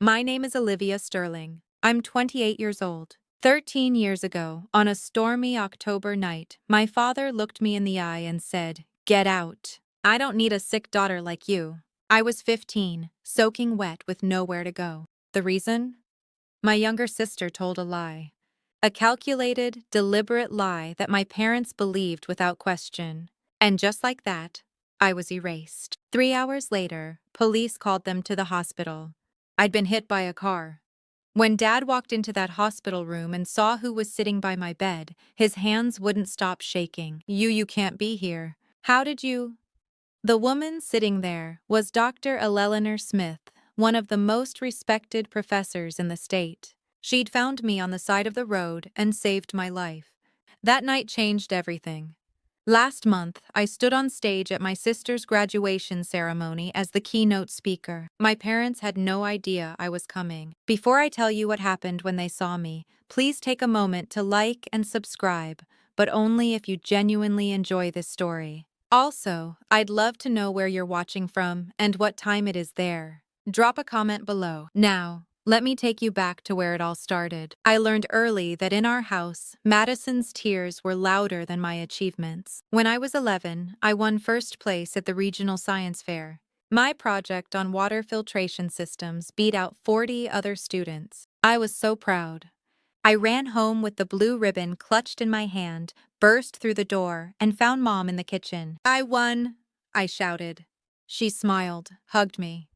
My name is Olivia Sterling. I'm 28 years old. 13 years ago, on a stormy October night, my father looked me in the eye and said, "Get out. I don't need a sick daughter like you." I was 15, soaking wet with nowhere to go. The reason? My younger sister told a lie. A calculated, deliberate lie that my parents believed without question. And just like that, I was erased. 3 hours later, police called them to the hospital. I'd been hit by a car. When Dad walked into that hospital room and saw who was sitting by my bed, his hands wouldn't stop shaking. You can't be here. How did you? The woman sitting there was Dr. Eleanor Smith, one of the most respected professors in the state. She'd found me on the side of the road and saved my life. That night changed everything. Last month, I stood on stage at my sister's graduation ceremony as the keynote speaker. My parents had no idea I was coming. Before I tell you what happened when they saw me, please take a moment to like and subscribe, but only if you genuinely enjoy this story. Also, I'd love to know where you're watching from and what time it is there. Drop a comment below. Now, let me take you back to where it all started. I learned early that in our house, Madison's tears were louder than my achievements. When I was 11, I won first place at the regional science fair. My project on water filtration systems beat out 40 other students. I was so proud. I ran home with the blue ribbon clutched in my hand, burst through the door, and found Mom in the kitchen. "I won!" I shouted. She smiled, hugged me.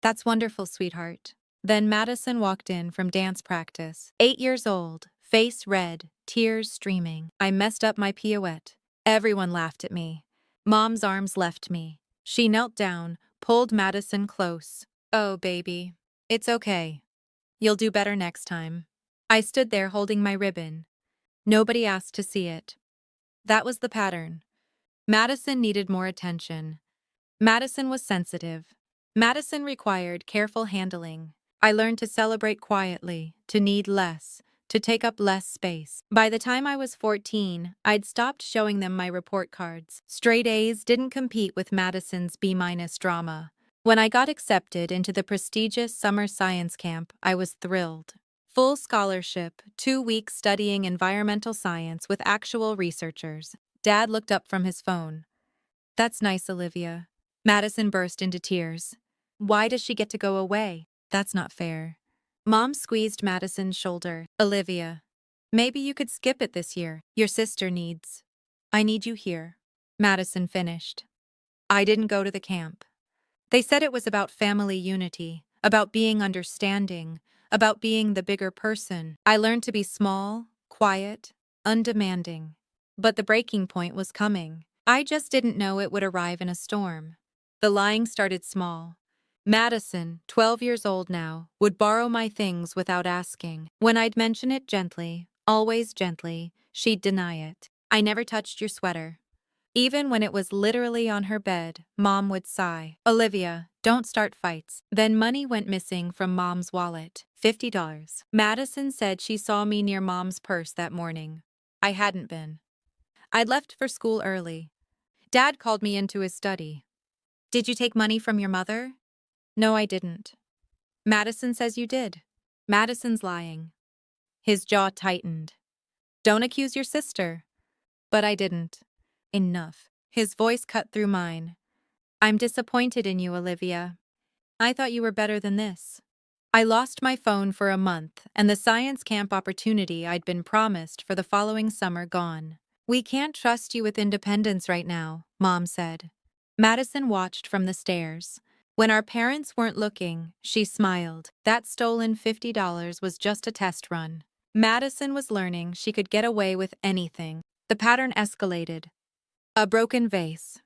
"That's wonderful, sweetheart." Then Madison walked in from dance practice. 8 years old, face red, tears streaming. I messed up my pirouette. Everyone laughed at me. Mom's arms left me. She knelt down, pulled Madison close. "Oh, baby. It's okay. You'll do better next time." I stood there holding my ribbon. Nobody asked to see it. That was the pattern. Madison needed more attention. Madison was sensitive. Madison required careful handling. I learned to celebrate quietly, to need less, to take up less space. By the time I was 14, I'd stopped showing them my report cards. Straight A's didn't compete with Madison's B- drama. When I got accepted into the prestigious summer science camp, I was thrilled. Full scholarship, 2 weeks studying environmental science with actual researchers. Dad looked up from his phone. "That's nice, Olivia." Madison burst into tears. "Why does she get to go away? That's not fair." Mom squeezed Madison's shoulder. "Olivia, maybe you could skip it this year. Your sister needs. I need you here." Madison finished. I didn't go to the camp. They said it was about family unity, about being understanding, about being the bigger person. I learned to be small, quiet, undemanding. But the breaking point was coming. I just didn't know it would arrive in a storm. The lying started small. Madison, 12 years old now, would borrow my things without asking. When I'd mention it gently, always gently, she'd deny it. "I never touched your sweater." Even when it was literally on her bed, Mom would sigh. "Olivia, don't start fights." Then money went missing from Mom's wallet. $50. Madison said she saw me near Mom's purse that morning. I hadn't been. I'd left for school early. Dad called me into his study. "Did you take money from your mother?" "No, I didn't." "Madison says you did." "Madison's lying." His jaw tightened. "Don't accuse your sister." "But I didn't." "Enough." His voice cut through mine. "I'm disappointed in you, Olivia. I thought you were better than this." I lost my phone for a month, and the science camp opportunity I'd been promised for the following summer gone. "We can't trust you with independence right now," Mom said. Madison watched from the stairs. When our parents weren't looking, she smiled. That stolen $50 was just a test run. Madison was learning she could get away with anything. The pattern escalated. A broken vase.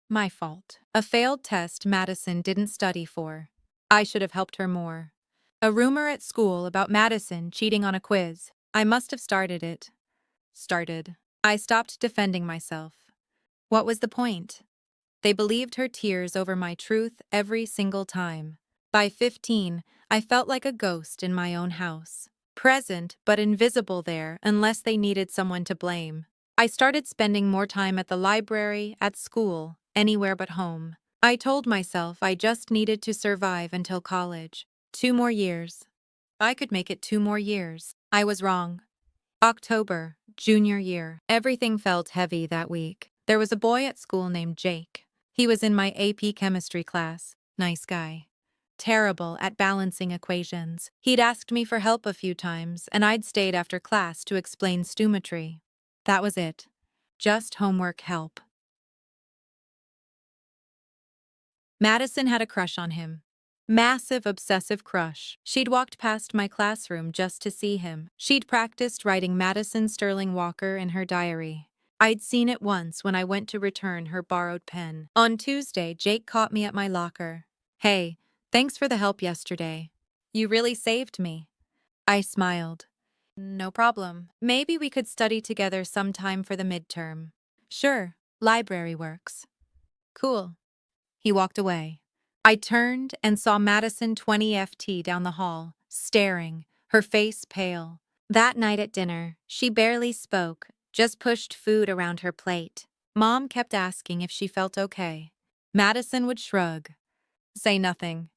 My fault. A failed test Madison didn't study for. I should have helped her more. A rumor at school about Madison cheating on a quiz. I must have started it. I stopped defending myself. What was the point? They believed her tears over my truth every single time. By 15, I felt like a ghost in my own house. Present but invisible there unless they needed someone to blame. I started spending more time at the library, at school, anywhere but home. I told myself I just needed to survive until college. 2 more years. I could make it 2 more years. I was wrong. October, junior year. Everything felt heavy that week. There was a boy at school named Jake. He was in my AP chemistry class. Nice guy. Terrible at balancing equations. He'd asked me for help a few times, and I'd stayed after class to explain stoichiometry. That was it. Just homework help. Madison had a crush on him. Massive obsessive crush. She'd walked past my classroom just to see him. She'd practiced writing Madison Sterling Walker in her diary. I'd seen it once when I went to return her borrowed pen. On Tuesday, Jake caught me at my locker. "Hey, thanks for the help yesterday. You really saved me." I smiled. "No problem. Maybe we could study together sometime for the midterm." "Sure, library works." "Cool." He walked away. I turned and saw Madison 20FT down the hall, staring, her face pale. That night at dinner, she barely spoke, just pushed food around her plate. Mom kept asking if she felt okay. Madison would shrug, say nothing.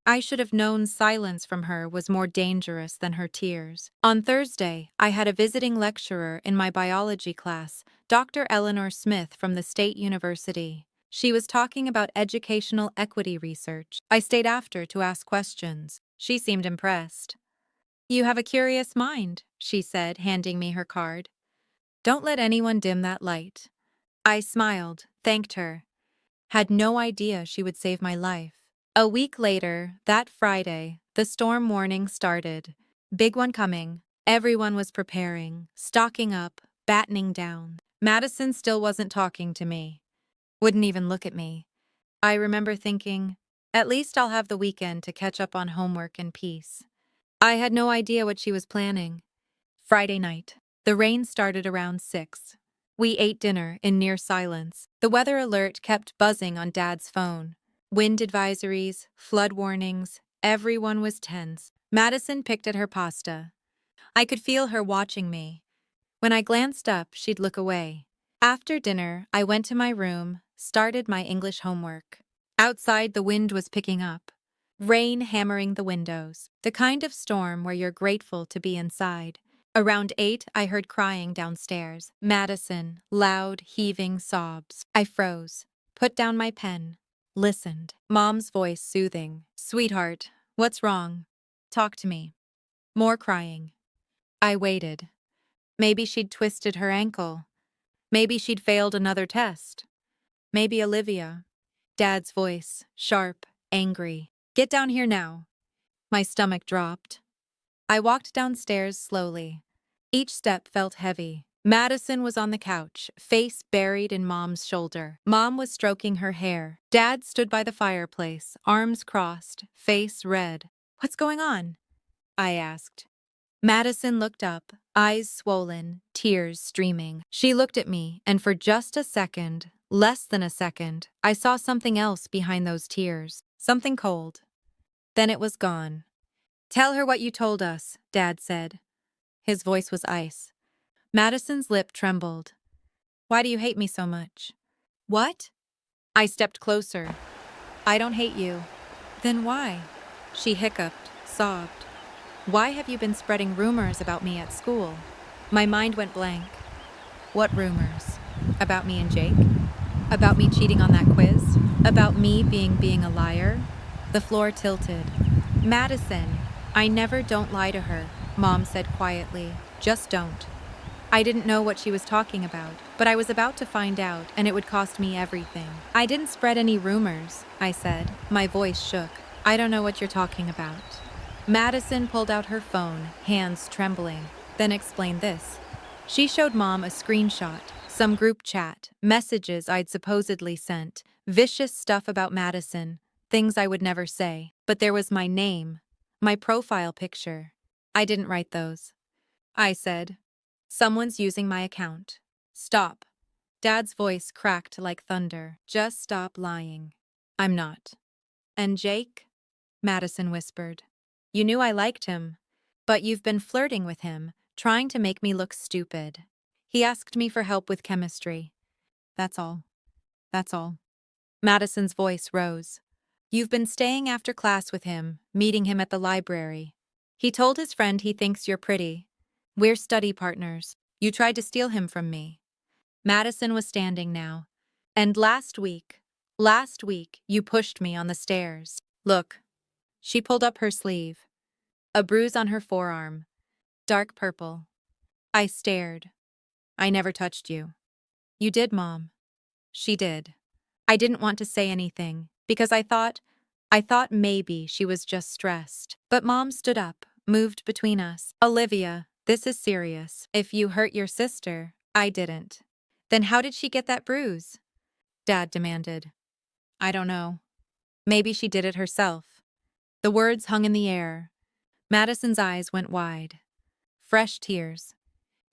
I should have known silence from her was more dangerous than her tears. On Thursday, I had a visiting lecturer in my biology class, Dr. Eleanor Smith from the State University. She was talking about educational equity research. I stayed after to ask questions. She seemed impressed. "You have a curious mind," she said, handing me her card. "Don't let anyone dim that light." I smiled, thanked her. Had no idea she would save my life. A week later, that Friday, the storm warning started. Big one coming. Everyone was preparing, stocking up, battening down. Madison still wasn't talking to me. Wouldn't even look at me. I remember thinking, at least I'll have the weekend to catch up on homework in peace. I had no idea what she was planning. Friday night. The rain started around 6. We ate dinner in near silence. The weather alert kept buzzing on Dad's phone. Wind advisories, flood warnings, everyone was tense. Madison picked at her pasta. I could feel her watching me. When I glanced up, she'd look away. After dinner, I went to my room, started my English homework. Outside, the wind was picking up. Rain hammering the windows. The kind of storm where you're grateful to be inside. Around 8, I heard crying downstairs. Madison, loud, heaving sobs. I froze, put down my pen, listened. Mom's voice soothing. "Sweetheart, what's wrong? Talk to me." More crying. I waited. Maybe she'd twisted her ankle. Maybe she'd failed another test. Maybe Olivia. Dad's voice, sharp, angry. "Get down here now." My stomach dropped. I walked downstairs slowly. Each step felt heavy. Madison was on the couch, face buried in Mom's shoulder. Mom was stroking her hair. Dad stood by the fireplace, arms crossed, face red. "What's going on?" I asked. Madison looked up, eyes swollen, tears streaming. She looked at me, and for just a second, less than a second, I saw something else behind those tears. Something cold. Then it was gone. "Tell her what you told us," Dad said. His voice was ice. Madison's lip trembled. "Why do you hate me so much?" "What?" I stepped closer. "I don't hate you." "Then why?" She hiccuped, sobbed. "Why have you been spreading rumors about me at school?" My mind went blank. What rumors? About me and Jake? About me cheating on that quiz? About me being a liar? The floor tilted. "Madison, I never don't lie to her," Mom said quietly. "Just don't." I didn't know what she was talking about, but I was about to find out, and it would cost me everything. "I didn't spread any rumors," I said. My voice shook. "I don't know what you're talking about." Madison pulled out her phone, hands trembling, then explained this. She showed Mom a screenshot, some group chat, messages I'd supposedly sent, vicious stuff about Madison, things I would never say. But there was my name, my profile picture. "I didn't write those," I said. "Someone's using my account. Stop." Dad's voice cracked like thunder. "Just stop lying." "I'm not." "And Jake?" Madison whispered. "You knew I liked him, but you've been flirting with him, trying to make me look stupid. He asked me for help with chemistry. That's all. That's all." Madison's voice rose. You've been staying after class with him, meeting him at the library. He told his friend he thinks you're pretty. We're study partners. You tried to steal him from me. Madison was standing now. And last week, you pushed me on the stairs. Look. She pulled up her sleeve. A bruise on her forearm. Dark purple. I stared. I never touched you. You did, Mom. She did. I didn't want to say anything, because I thought maybe she was just stressed. But Mom stood up, moved between us. Olivia, this is serious. If you hurt your sister, I didn't. Then how did she get that bruise? Dad demanded. I don't know. Maybe she did it herself. The words hung in the air. Madison's eyes went wide. Fresh tears.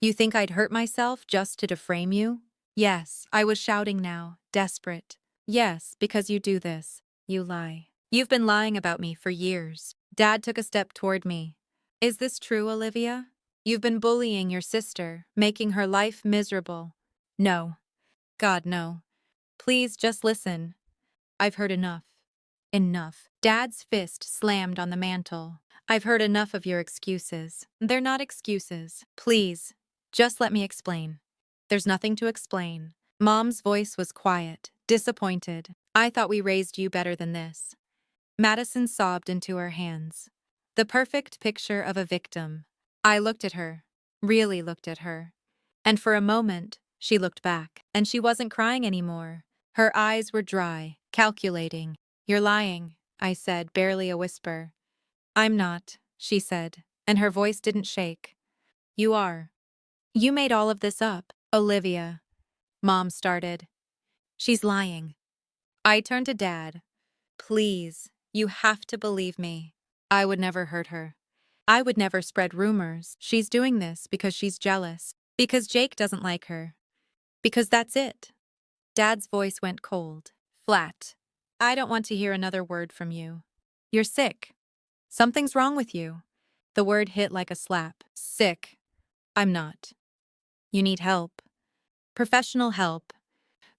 You think I'd hurt myself just to defame you? Yes, I was shouting now, desperate. Yes, because you do this. You lie. You've been lying about me for years. Dad took a step toward me. Is this true, Olivia? You've been bullying your sister, making her life miserable. No. God, no. Please just listen. I've heard enough. Enough. Dad's fist slammed on the mantel. I've heard enough of your excuses. They're not excuses. Please, just let me explain. There's nothing to explain. Mom's voice was quiet, disappointed. I thought we raised you better than this. Madison sobbed into her hands. The perfect picture of a victim. I looked at her, really looked at her. And for a moment, she looked back, and she wasn't crying anymore. Her eyes were dry, calculating. You're lying, I said, barely a whisper. I'm not, she said, and her voice didn't shake. You are. You made all of this up, Olivia. Mom started. She's lying. I turned to Dad. Please, you have to believe me. I would never hurt her. I would never spread rumors. She's doing this because she's jealous. Because Jake doesn't like her. Because that's it. Dad's voice went cold, flat. I don't want to hear another word from you. You're sick. Something's wrong with you. The word hit like a slap. Sick. I'm not. You need help. Professional help.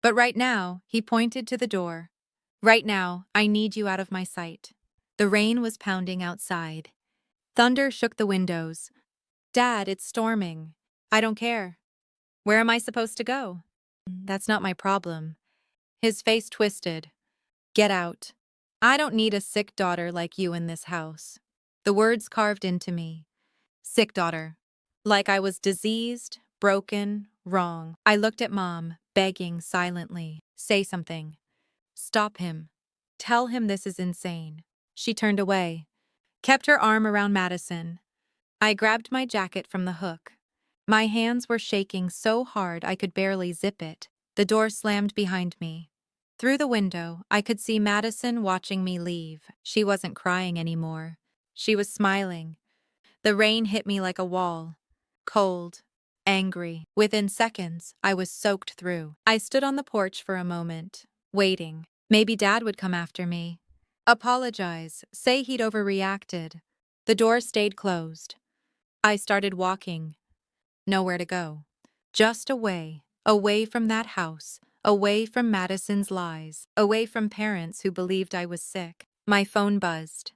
But right now, he pointed to the door. Right now, I need you out of my sight. The rain was pounding outside. Thunder shook the windows. Dad, it's storming. I don't care. Where am I supposed to go? That's not my problem. His face twisted. Get out. I don't need a sick daughter like you in this house. The words carved into me. Sick daughter. Like I was diseased, broken, wrong. I looked at Mom, begging silently. Say something. Stop him. Tell him this is insane. She turned away, kept her arm around Madison. I grabbed my jacket from the hook. My hands were shaking so hard I could barely zip it. The door slammed behind me. Through the window, I could see Madison watching me leave. She wasn't crying anymore. She was smiling. The rain hit me like a wall. Cold. Angry. Within seconds, I was soaked through. I stood on the porch for a moment, waiting. Maybe Dad would come after me. Apologize. Say he'd overreacted. The door stayed closed. I started walking. Nowhere to go. Just away. Away from that house. Away from Madison's lies. Away from parents who believed I was sick. My phone buzzed.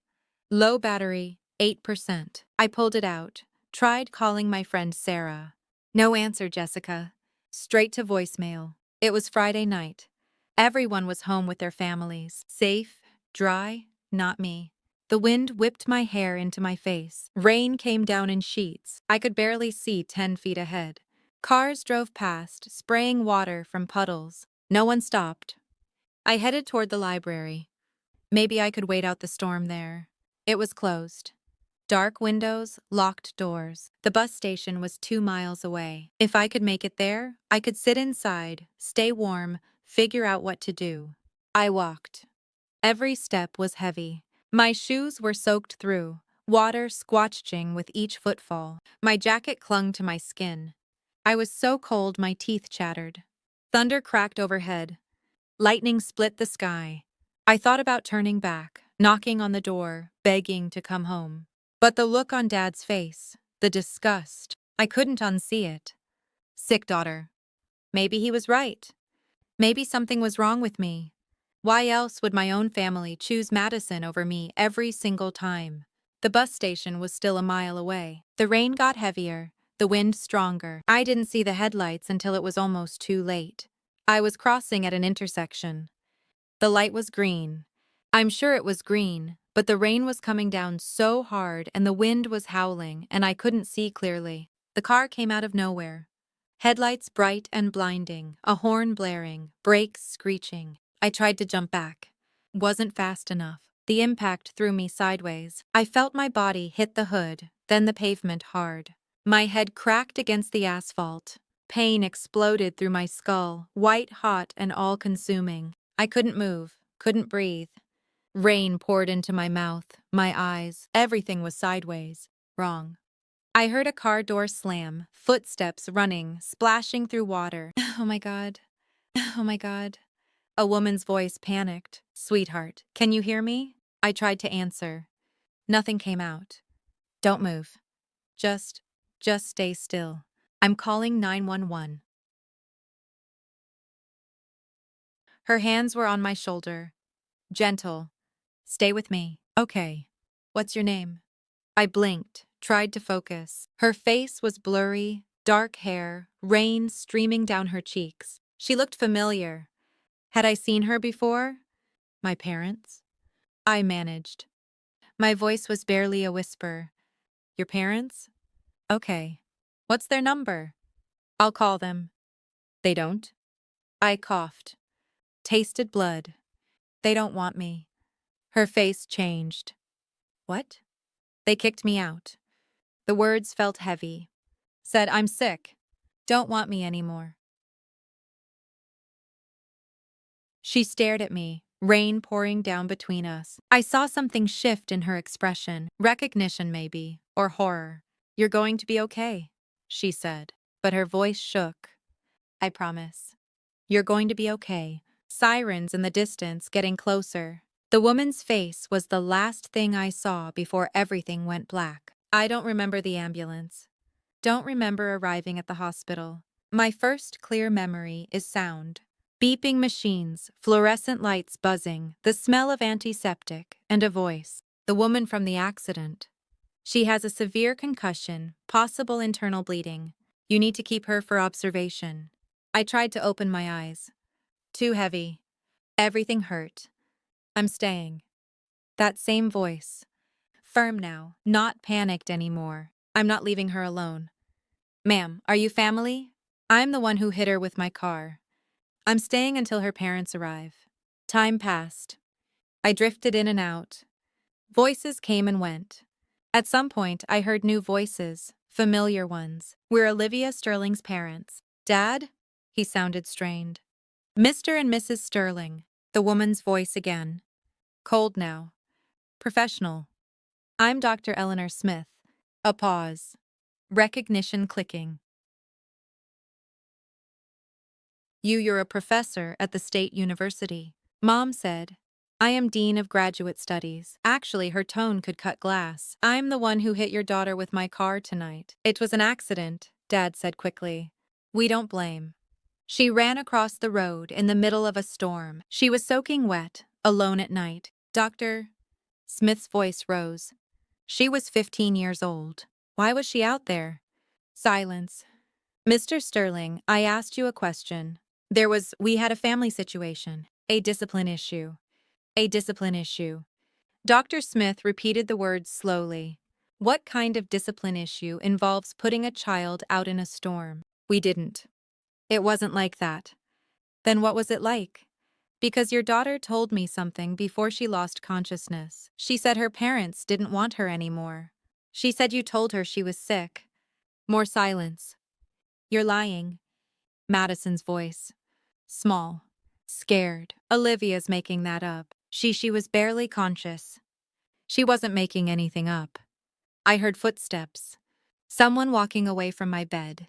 Low battery, 8%. I pulled it out. Tried calling my friend Sarah. No answer, Jessica. Straight to voicemail. It was Friday night. Everyone was home with their families. Safe, dry, not me. The wind whipped my hair into my face. Rain came down in sheets. I could barely see 10 feet ahead. Cars drove past, spraying water from puddles. No one stopped. I headed toward the library. Maybe I could wait out the storm there. It was closed. Dark windows, locked doors. The bus station was 2 miles away. If I could make it there, I could sit inside, stay warm, figure out what to do. I walked. Every step was heavy. My shoes were soaked through, water squelching with each footfall. My jacket clung to my skin. I was so cold my teeth chattered. Thunder cracked overhead. Lightning split the sky. I thought about turning back, knocking on the door, begging to come home. But the look on Dad's face, the disgust, I couldn't unsee it. Sick daughter. Maybe he was right. Maybe something was wrong with me. Why else would my own family choose Madison over me every single time? The bus station was still a mile away. The rain got heavier, the wind stronger. I didn't see the headlights until it was almost too late. I was crossing at an intersection. The light was green. I'm sure it was green, but the rain was coming down so hard and the wind was howling and I couldn't see clearly. The car came out of nowhere. Headlights bright and blinding, a horn blaring, brakes screeching. I tried to jump back. Wasn't fast enough. The impact threw me sideways. I felt my body hit the hood, then the pavement hard. My head cracked against the asphalt. Pain exploded through my skull, white hot and all-consuming. I couldn't move, couldn't breathe. Rain poured into my mouth, my eyes. Everything was sideways. Wrong. I heard a car door slam, footsteps running, splashing through water. Oh my God. Oh my God. A woman's voice panicked. Sweetheart, can you hear me? I tried to answer. Nothing came out. Don't move. Just stay still. I'm calling 911. Her hands were on my shoulder. Gentle. Stay with me. Okay. What's your name? I blinked, tried to focus. Her face was blurry, dark hair, rain streaming down her cheeks. She looked familiar. Had I seen her before? My parents? I managed. My voice was barely a whisper. Your parents? Okay. What's their number? I'll call them. They don't? I coughed. Tasted blood. They don't want me. Her face changed. What? They kicked me out. The words felt heavy. Said, I'm sick. Don't want me anymore. She stared at me, rain pouring down between us. I saw something shift in her expression. Recognition, maybe, or horror. You're going to be okay, she said, but her voice shook. I promise. You're going to be okay. Sirens in the distance getting closer. The woman's face was the last thing I saw before everything went black. I don't remember the ambulance. Don't remember arriving at the hospital. My first clear memory is sound. Beeping machines, fluorescent lights buzzing, the smell of antiseptic, and a voice. The woman from the accident. She has a severe concussion, possible internal bleeding. You need to keep her for observation. I tried to open my eyes. Too heavy. Everything hurt. I'm staying. That same voice. Firm now, not panicked anymore. I'm not leaving her alone. Ma'am, are you family? I'm the one who hit her with my car. I'm staying until her parents arrive. Time passed. I drifted in and out. Voices came and went. At some point, I heard new voices, familiar ones. We're Olivia Sterling's parents. Dad? He sounded strained. Mr. and Mrs. Sterling. The woman's voice again. Cold now. Professional. I'm Dr. Eleanor Smith. A pause. Recognition clicking. You're a professor at the state university. Mom said. I am Dean of Graduate Studies. Actually, her tone could cut glass. I'm the one who hit your daughter with my car tonight. It was an accident, Dad said quickly. We don't blame. She ran across the road in the middle of a storm. She was soaking wet, alone at night. Dr. Smith's voice rose. She was 15 years old. Why was she out there? Silence. Mr. Sterling, I asked you a question. We had a family situation, a discipline issue. A discipline issue. Dr. Smith repeated the words slowly. What kind of discipline issue involves putting a child out in a storm? We didn't. It wasn't like that. Then what was it like? Because your daughter told me something before she lost consciousness. She said her parents didn't want her anymore. She said you told her she was sick. More silence. You're lying. Madison's voice. Small. Scared. Olivia's making that up. She was barely conscious. She wasn't making anything up. I heard footsteps. Someone walking away from my bed.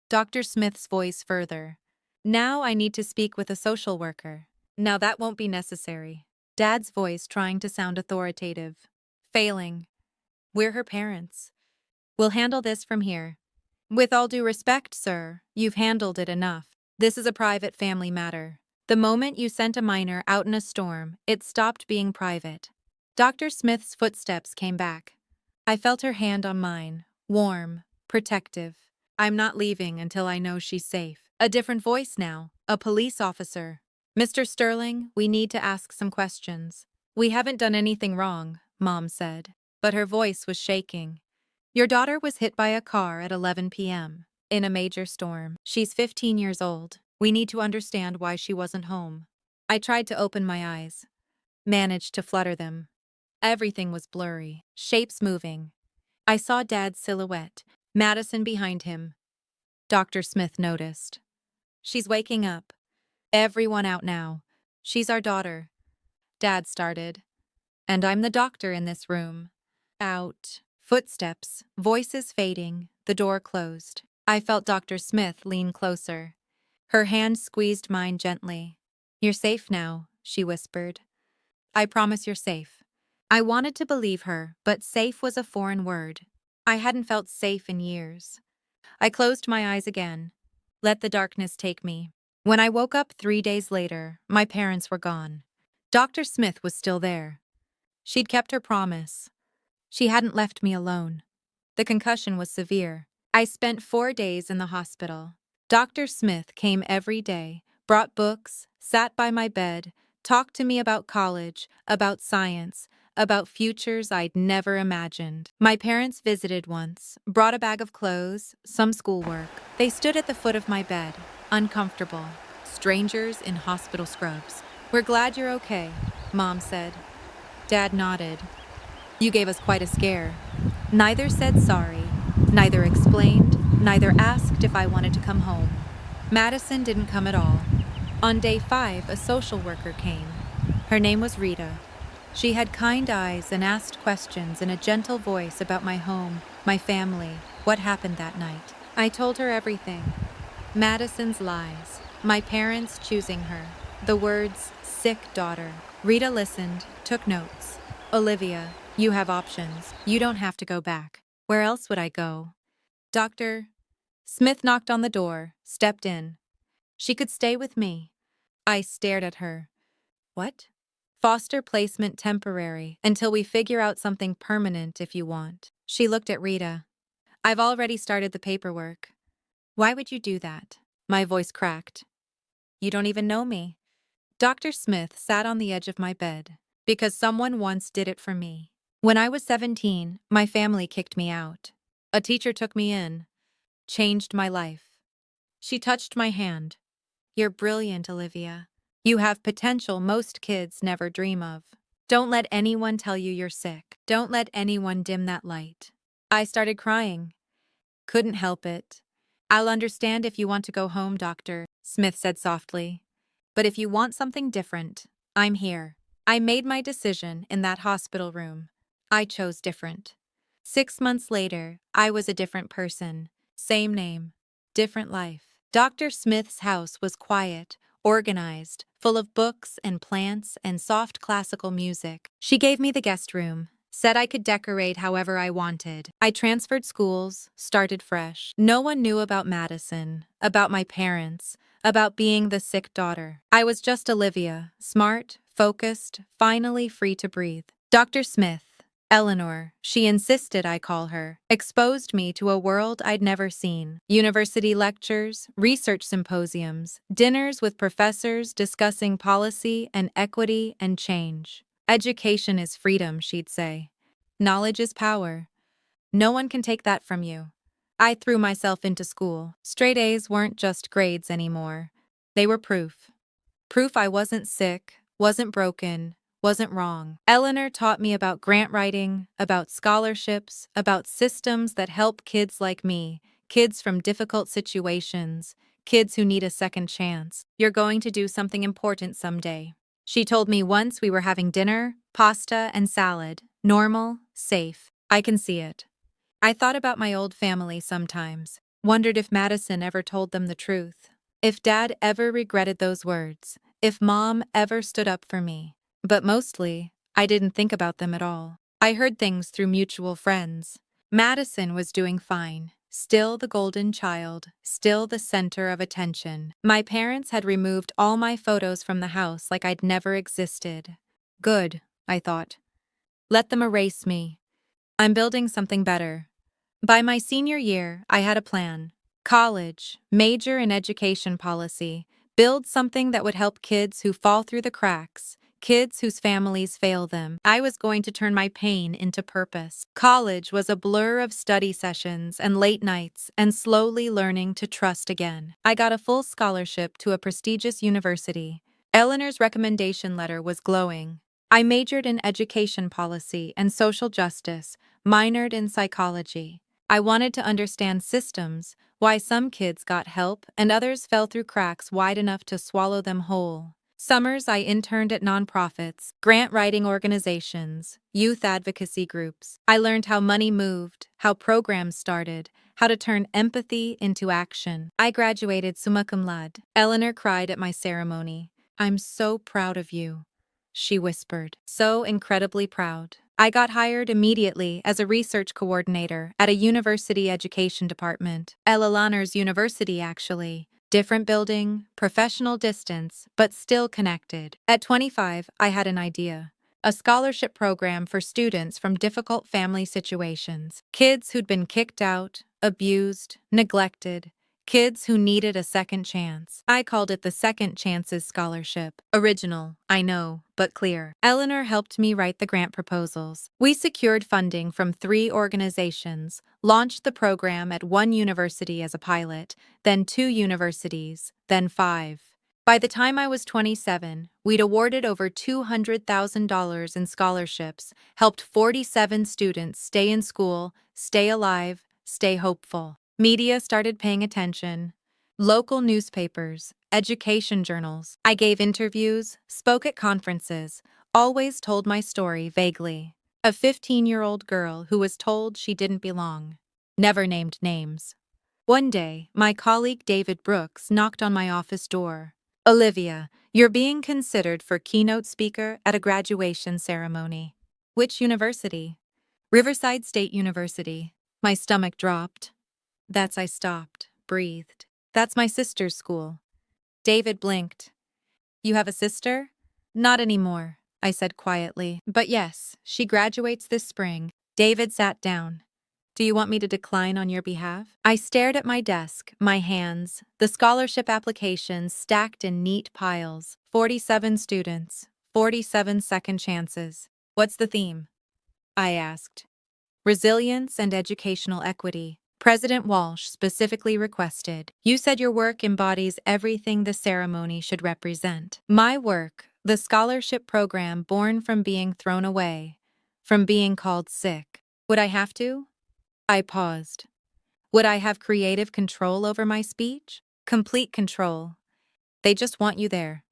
Dr. Smith's voice further. Now I need to speak with a social worker. Now that won't be necessary. Dad's voice trying to sound authoritative. Failing. We're her parents. We'll handle this from here. With all due respect, sir, you've handled it enough. This is a private family matter. The moment you sent a minor out in a storm, it stopped being private. Dr. Smith's footsteps came back. I felt her hand on mine, warm, protective. I'm not leaving until I know she's safe. A different voice now, a police officer. Mr. Sterling, we need to ask some questions. We haven't done anything wrong, Mom said, but her voice was shaking. Your daughter was hit by a car at 11 p.m. in a major storm. She's 15 years old. We need to understand why she wasn't home. I tried to open my eyes, managed to flutter them. Everything was blurry, shapes moving. I saw Dad's silhouette, Madison behind him. Dr. Smith noticed. She's waking up. Everyone out now. She's our daughter. Dad started. And I'm the doctor in this room. Out. Footsteps, voices fading, the door closed. I felt Dr. Smith lean closer. Her hand squeezed mine gently. You're safe now, she whispered. I promise you're safe. I wanted to believe her, but safe was a foreign word. I hadn't felt safe in years. I closed my eyes again. Let the darkness take me. When I woke up 3 days later, my parents were gone. Dr. Smith was still there. She'd kept her promise. She hadn't left me alone. The concussion was severe. I spent 4 days in the hospital. Dr. Smith came every day, brought books, sat by my bed, talked to me about college, about science, about futures I'd never imagined. My parents visited once, brought a bag of clothes, some schoolwork. They stood at the foot of my bed, uncomfortable. Strangers in hospital scrubs. We're glad you're okay, Mom said. Dad nodded. You gave us quite a scare. Neither said sorry, neither explained, neither asked if I wanted to come home. Madison didn't come at all. On day 5, a social worker came. Her name was Rita. She had kind eyes and asked questions in a gentle voice about my home, my family, what happened that night. I told her everything. Madison's lies, my parents choosing her, the words, sick daughter. Rita listened, took notes. Olivia, you have options. You don't have to go back. Where else would I go? Doctor Smith knocked on the door, stepped in. She could stay with me. I stared at her. What? Foster placement temporary, until we figure out something permanent if you want. She looked at Rita. I've already started the paperwork. Why would you do that? My voice cracked. You don't even know me. Dr. Smith sat on the edge of my bed. Because someone once did it for me. When I was 17, my family kicked me out. A teacher took me in. Changed my life. She touched my hand. You're brilliant, Olivia. You have potential most kids never dream of. Don't let anyone tell you you're sick. Don't let anyone dim that light. I started crying. Couldn't help it. I'll understand if you want to go home, Doctor, Smith said softly. But if you want something different, I'm here. I made my decision in that hospital room. I chose different. 6 months later, I was a different person. Same name, different life. Dr. Smith's house was quiet, organized, full of books and plants and soft classical music. She gave me the guest room, said I could decorate however I wanted. I transferred schools, started fresh. No one knew about Madison, about my parents, about being the sick daughter. I was just Olivia, smart, focused, finally free to breathe. Dr. Smith, Eleanor, she insisted I call her, exposed me to a world I'd never seen. University lectures, research symposiums, dinners with professors discussing policy and equity and change. Education is freedom, she'd say. Knowledge is power. No one can take that from you. I threw myself into school. Straight A's weren't just grades anymore. They were proof. Proof I wasn't sick, wasn't broken, wasn't wrong. Eleanor taught me about grant writing, about scholarships, about systems that help kids like me, kids from difficult situations, kids who need a second chance. You're going to do something important someday. She told me once we were having dinner, pasta and salad, normal, safe. I can see it. I thought about my old family sometimes, wondered if Madison ever told them the truth, if Dad ever regretted those words, if Mom ever stood up for me. But mostly, I didn't think about them at all. I heard things through mutual friends. Madison was doing fine, Still the golden child, still the center of attention. My parents had removed all my photos from the house like I'd never existed. Good, I thought. Let them erase me. I'm building something better. By my senior year, I had a plan. College, major in education policy, build something that would help kids who fall through the cracks, kids whose families fail them. I was going to turn my pain into purpose. College was a blur of study sessions and late nights and slowly learning to trust again. I got a full scholarship to a prestigious university. Eleanor's recommendation letter was glowing. I majored in education policy and social justice, minored in psychology. I wanted to understand systems, why some kids got help and others fell through cracks wide enough to swallow them whole. Summers I interned at nonprofits, grant writing organizations, youth advocacy groups. I learned how money moved, how programs started, how to turn empathy into action. I graduated summa cum laude. Eleanor cried at my ceremony. "I'm so proud of you," she whispered. So incredibly proud. I got hired immediately as a research coordinator at a university education department. Eleanor's university, actually. Different building, professional distance, but still connected. At 25, I had an idea. A scholarship program for students from difficult family situations. Kids who'd been kicked out, abused, neglected. Kids who needed a second chance. I called it the Second Chances Scholarship. Original, I know, but clear. Eleanor helped me write the grant proposals. We secured funding from 3 organizations, launched the program at 1 university as a pilot, then 2 universities, then 5. By the time I was 27, we'd awarded over $200,000 in scholarships, helped 47 students stay in school, stay alive, stay hopeful. Media started paying attention. Local newspapers, education journals. I gave interviews, spoke at conferences, always told my story vaguely. A 15-year-old girl who was told she didn't belong. Never named names. One day, my colleague David Brooks knocked on my office door. "Olivia, you're being considered for keynote speaker at a graduation ceremony." "Which university?" "Riverside State University." My stomach dropped. I stopped, breathed. "That's my sister's school." David blinked. "You have a sister?" "Not anymore," I said quietly. "But yes, she graduates this spring." David sat down. "Do you want me to decline on your behalf?" I stared at my desk, my hands, the scholarship applications stacked in neat piles. 47 students, 47 second chances. "What's the theme?" I asked. "Resilience and educational equity." President Walsh specifically requested. "You said your work embodies everything the ceremony should represent." My work, the scholarship program born from being thrown away, from being called sick. Would I have to? I paused. Would I have creative control over my speech? Complete control. They just want you there.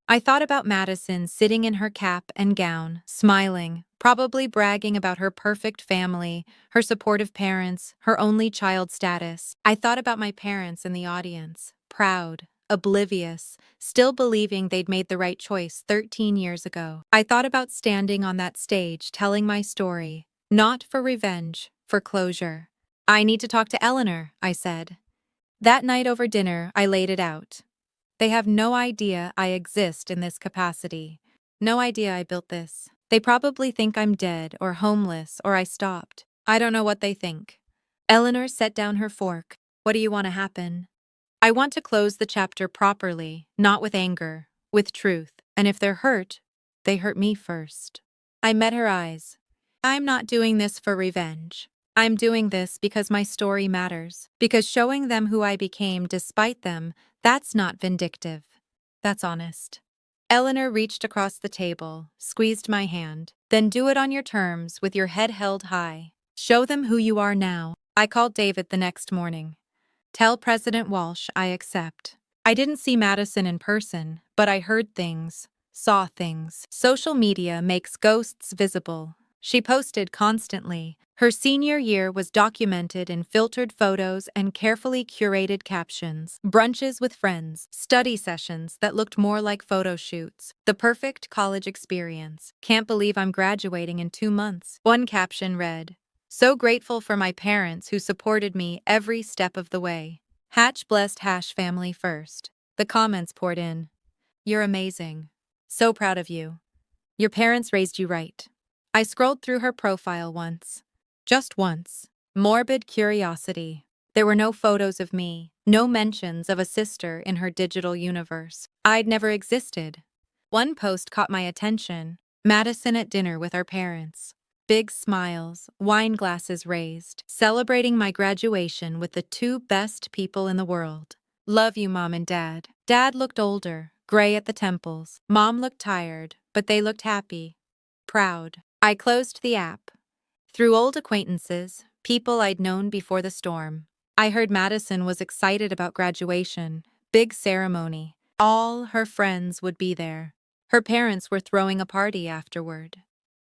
I thought about Madison sitting in her cap and gown, smiling, probably bragging about her perfect family, her supportive parents, her only child status. I thought about my parents in the audience, proud, oblivious, still believing they'd made the right choice 13 years ago. I thought about standing on that stage telling my story, not for revenge, for closure. "I need to talk to Eleanor," I said. That night over dinner, I laid it out. They have no idea I exist in this capacity. No idea I built this. They probably think I'm dead or homeless or I stopped. I don't know what they think. Eleanor set down her fork. "What do you want to happen?" "I want to close the chapter properly, not with anger, with truth. And if they're hurt, they hurt me first." I met her eyes. "I'm not doing this for revenge. I'm doing this because my story matters. Because showing them who I became despite them, that's not vindictive. That's honest." Eleanor reached across the table, squeezed my hand. "Then do it on your terms, with your head held high. Show them who you are now." I called David the next morning. "Tell President Walsh I accept." I didn't see Madison in person, but I heard things, saw things. Social media makes ghosts visible. She posted constantly. Her senior year was documented in filtered photos and carefully curated captions. Brunches with friends, study sessions that looked more like photo shoots. The perfect college experience. "Can't believe I'm graduating in 2 months." One caption read, So grateful for my parents who supported me every step of the way. Hatch blessed Hash family first. The comments poured in. You're amazing. So proud of you. Your parents raised you right. I scrolled through her profile once. Just once. Morbid curiosity. There were no photos of me, no mentions of a sister in her digital universe. I'd never existed. One post caught my attention. Madison at dinner with our parents. Big smiles, wine glasses raised, celebrating my graduation with the two best people in the world. Love you, Mom and Dad. Dad looked older, gray at the temples. Mom looked tired, but they looked happy, proud. I closed the app. Through old acquaintances, people I'd known before the storm, I heard Madison was excited about graduation, big ceremony. All her friends would be there. Her parents were throwing a party afterward.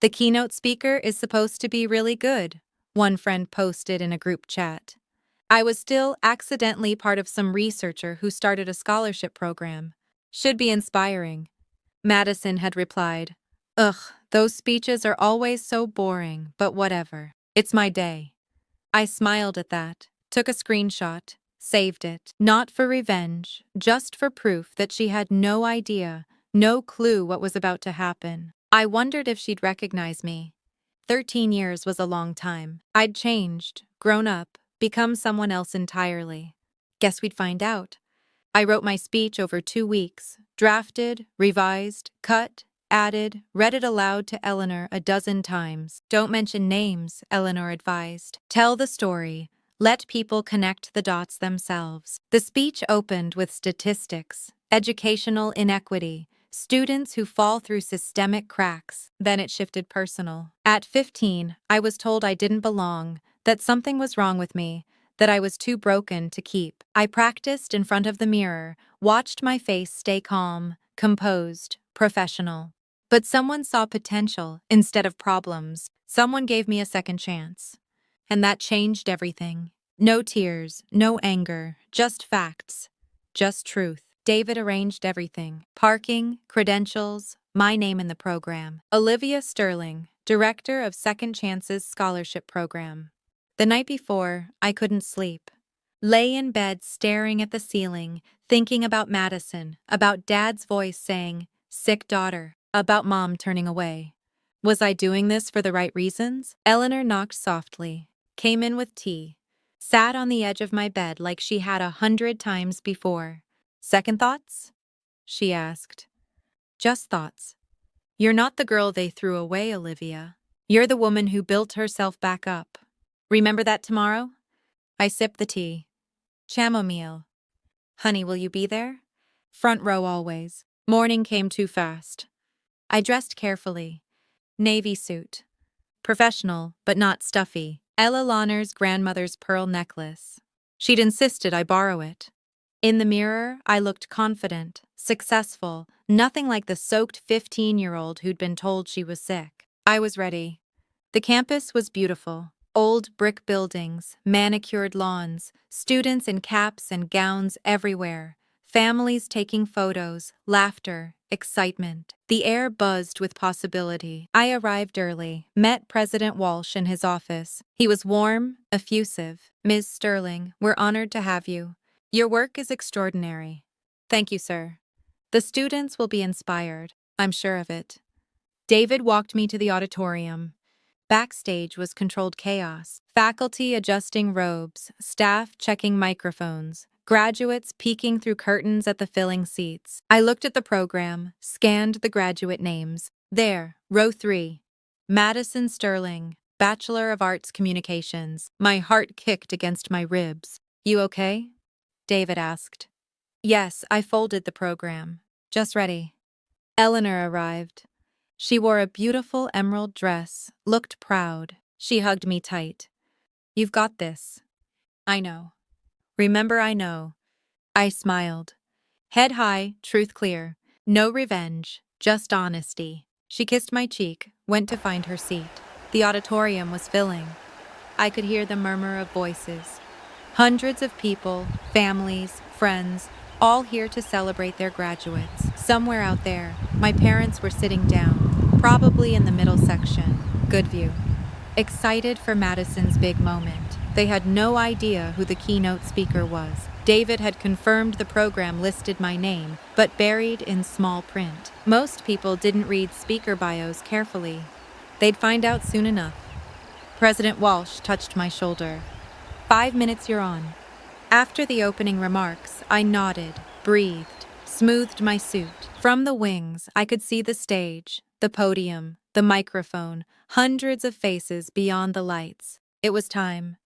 The keynote speaker is supposed to be really good, one friend posted in a group chat. I was still accidentally part of some researcher who started a scholarship program. Should be inspiring. Madison had replied, Ugh, those speeches are always so boring, but whatever. It's my day. I smiled at that, took a screenshot, saved it, not for revenge, just for proof that she had no idea, no clue what was about to happen. I wondered if she'd recognize me. 13 years was a long time. I'd changed, grown up, become someone else entirely. Guess we'd find out. I wrote my speech over 2 weeks, drafted, revised, cut, added, read it aloud to Eleanor a dozen times. Don't mention names, Eleanor advised. Tell the story. Let people connect the dots themselves. The speech opened with statistics, educational inequity, students who fall through systemic cracks. Then it shifted personal. At 15, I was told I didn't belong, that something was wrong with me, that I was too broken to keep. I practiced in front of the mirror, watched my face stay calm, composed, professional. But someone saw potential instead of problems. Someone gave me a second chance. And that changed everything. No tears, no anger, just facts, just truth. David arranged everything. Parking, credentials, my name in the program. Olivia Sterling, director of Second Chances Scholarship Program. The night before, I couldn't sleep. Lay in bed staring at the ceiling, thinking about Madison, about Dad's voice saying, sick daughter, about Mom turning away. Was I doing this for the right reasons? Eleanor knocked softly, came in with tea, sat on the edge of my bed like she had 100 times before. Second thoughts? She asked. Just thoughts. You're not the girl they threw away, Olivia. You're the woman who built herself back up. Remember that tomorrow? I sipped the tea. Chamomile. Honey, will you be there? Front row always. Morning came too fast. I dressed carefully. Navy suit. Professional, but not stuffy. Ella Launer's grandmother's pearl necklace. She'd insisted I borrow it. In the mirror, I looked confident, successful, nothing like the soaked 15-year-old who'd been told she was sick. I was ready. The campus was beautiful. Old brick buildings, manicured lawns, students in caps and gowns everywhere, families taking photos, laughter, excitement. The air buzzed with possibility. I arrived early, met President Walsh in his office. He was warm, effusive. Ms. Sterling, we're honored to have you. Your work is extraordinary. Thank you, sir. The students will be inspired. I'm sure of it. David walked me to the auditorium. Backstage was controlled chaos. Faculty adjusting robes, staff checking microphones, graduates peeking through curtains at the filling seats. I looked at the program, scanned the graduate names. There, row 3. Madison Sterling, Bachelor of Arts Communications. My heart kicked against my ribs. You okay? David asked. Yes, I folded the program. Just ready. Eleanor arrived. She wore a beautiful emerald dress, looked proud. She hugged me tight. You've got this. I know. Remember, I know. I smiled. Head high, truth clear. No revenge, just honesty. She kissed my cheek, went to find her seat. The auditorium was filling. I could hear the murmur of voices. Hundreds of people, families, friends, all here to celebrate their graduates. Somewhere out there, my parents were sitting down, probably in the middle section. Good view. excited for Madison's big moment. They had no idea who the keynote speaker was. David had confirmed the program listed my name, but buried in small print. Most people didn't read speaker bios carefully. They'd find out soon enough. President Walsh touched my shoulder. 5 minutes you're on. After the opening remarks, I nodded, breathed, smoothed my suit. From the wings, I could see the stage, the podium, the microphone, hundreds of faces beyond the lights. It was time.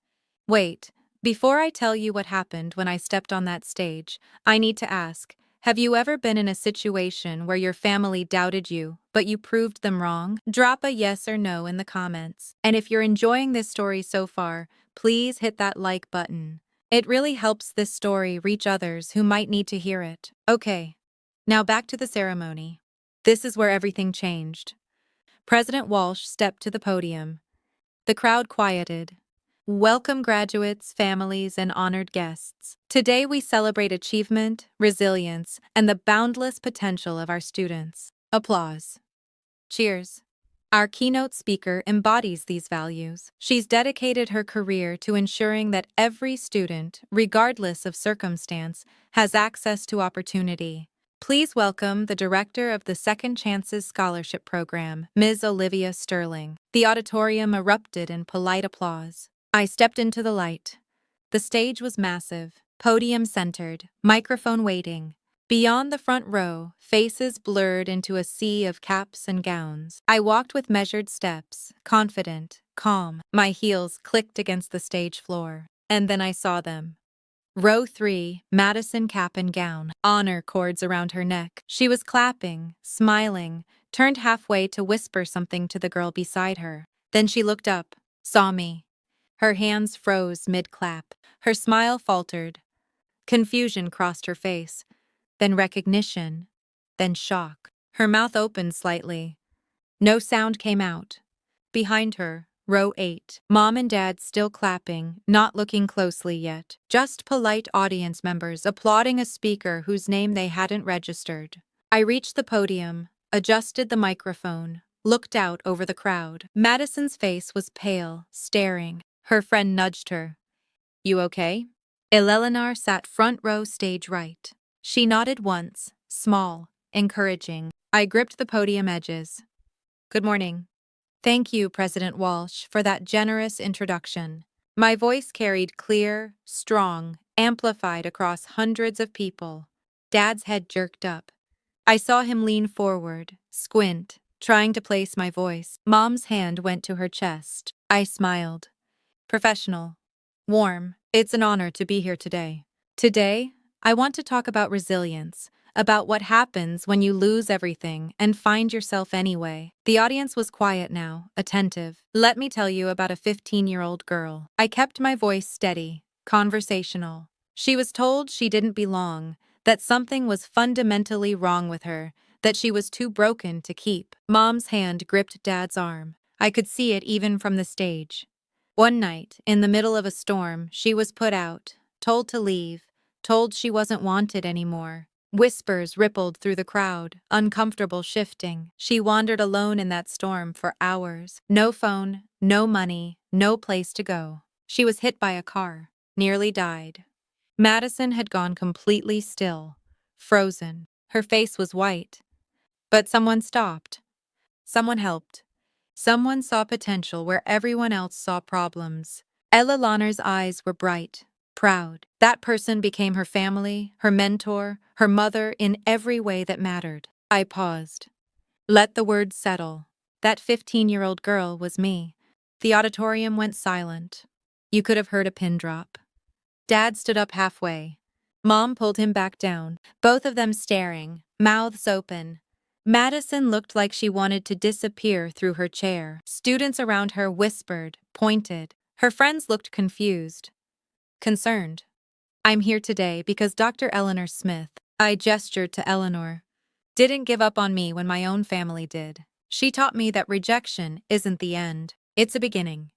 Wait, before I tell you what happened when I stepped on that stage, I need to ask, have you ever been in a situation where your family doubted you, but you proved them wrong? Drop a yes or no in the comments. And if you're enjoying this story so far, please hit that like button. It really helps this story reach others who might need to hear it. Okay, now back to the ceremony. This is where everything changed. President Walsh stepped to the podium. The crowd quieted. Welcome graduates, families, and honored guests. Today we celebrate achievement, resilience, and the boundless potential of our students. Applause. Cheers. Our keynote speaker embodies these values. She's dedicated her career to ensuring that every student, regardless of circumstance, has access to opportunity. Please welcome the director of the Second Chances Scholarship Program, Ms. Olivia Sterling. The auditorium erupted in polite applause. I stepped into the light. The stage was massive, podium centered, microphone waiting. Beyond the front row, faces blurred into a sea of caps and gowns. I walked with measured steps, confident, calm. My heels clicked against the stage floor. And then I saw them. Row 3, Madison cap and gown, honor cords around her neck. She was clapping, smiling, turned halfway to whisper something to the girl beside her. Then she looked up, saw me. Her hands froze mid-clap. Her smile faltered. Confusion crossed her face. Then recognition. Then shock. Her mouth opened slightly. No sound came out. Behind her, row 8. Mom and Dad still clapping, not looking closely yet. Just polite audience members applauding a speaker whose name they hadn't registered. I reached the podium, adjusted the microphone, looked out over the crowd. Madison's face was pale, staring. Her friend nudged her. You okay? Eleanor sat front row stage right. She nodded once, small, encouraging. I gripped the podium edges. Good morning. Thank you, President Walsh, for that generous introduction. My voice carried clear, strong, amplified across hundreds of people. Dad's head jerked up. I saw him lean forward, squint, trying to place my voice. Mom's hand went to her chest. I smiled. Professional. Warm. It's an honor to be here today. Today, I want to talk about resilience, about what happens when you lose everything and find yourself anyway. The audience was quiet now, attentive. Let me tell you about a 15-year-old girl. I kept my voice steady, conversational. She was told she didn't belong, that something was fundamentally wrong with her, that she was too broken to keep. Mom's hand gripped Dad's arm. I could see it even from the stage. One night, in the middle of a storm, she was put out, told to leave, told she wasn't wanted anymore. Whispers rippled through the crowd, uncomfortable shifting. She wandered alone in that storm for hours. No phone, no money, no place to go. She was hit by a car, nearly died. Madison had gone completely still, frozen. Her face was white. But someone stopped. Someone helped. Someone saw potential where everyone else saw problems. Ella Launer's eyes were bright, proud. That person became her family, her mentor, her mother in every way that mattered. I paused. Let the words settle. That 15-year-old girl was me. The auditorium went silent. You could have heard a pin drop. Dad stood up halfway. Mom pulled him back down, both of them staring, mouths open. Madison looked like she wanted to disappear through her chair. Students around her whispered, pointed. Her friends looked confused, concerned. I'm here today because Dr. Eleanor Smith, I gestured to Eleanor, didn't give up on me when my own family did. She taught me that rejection isn't the end, it's a beginning.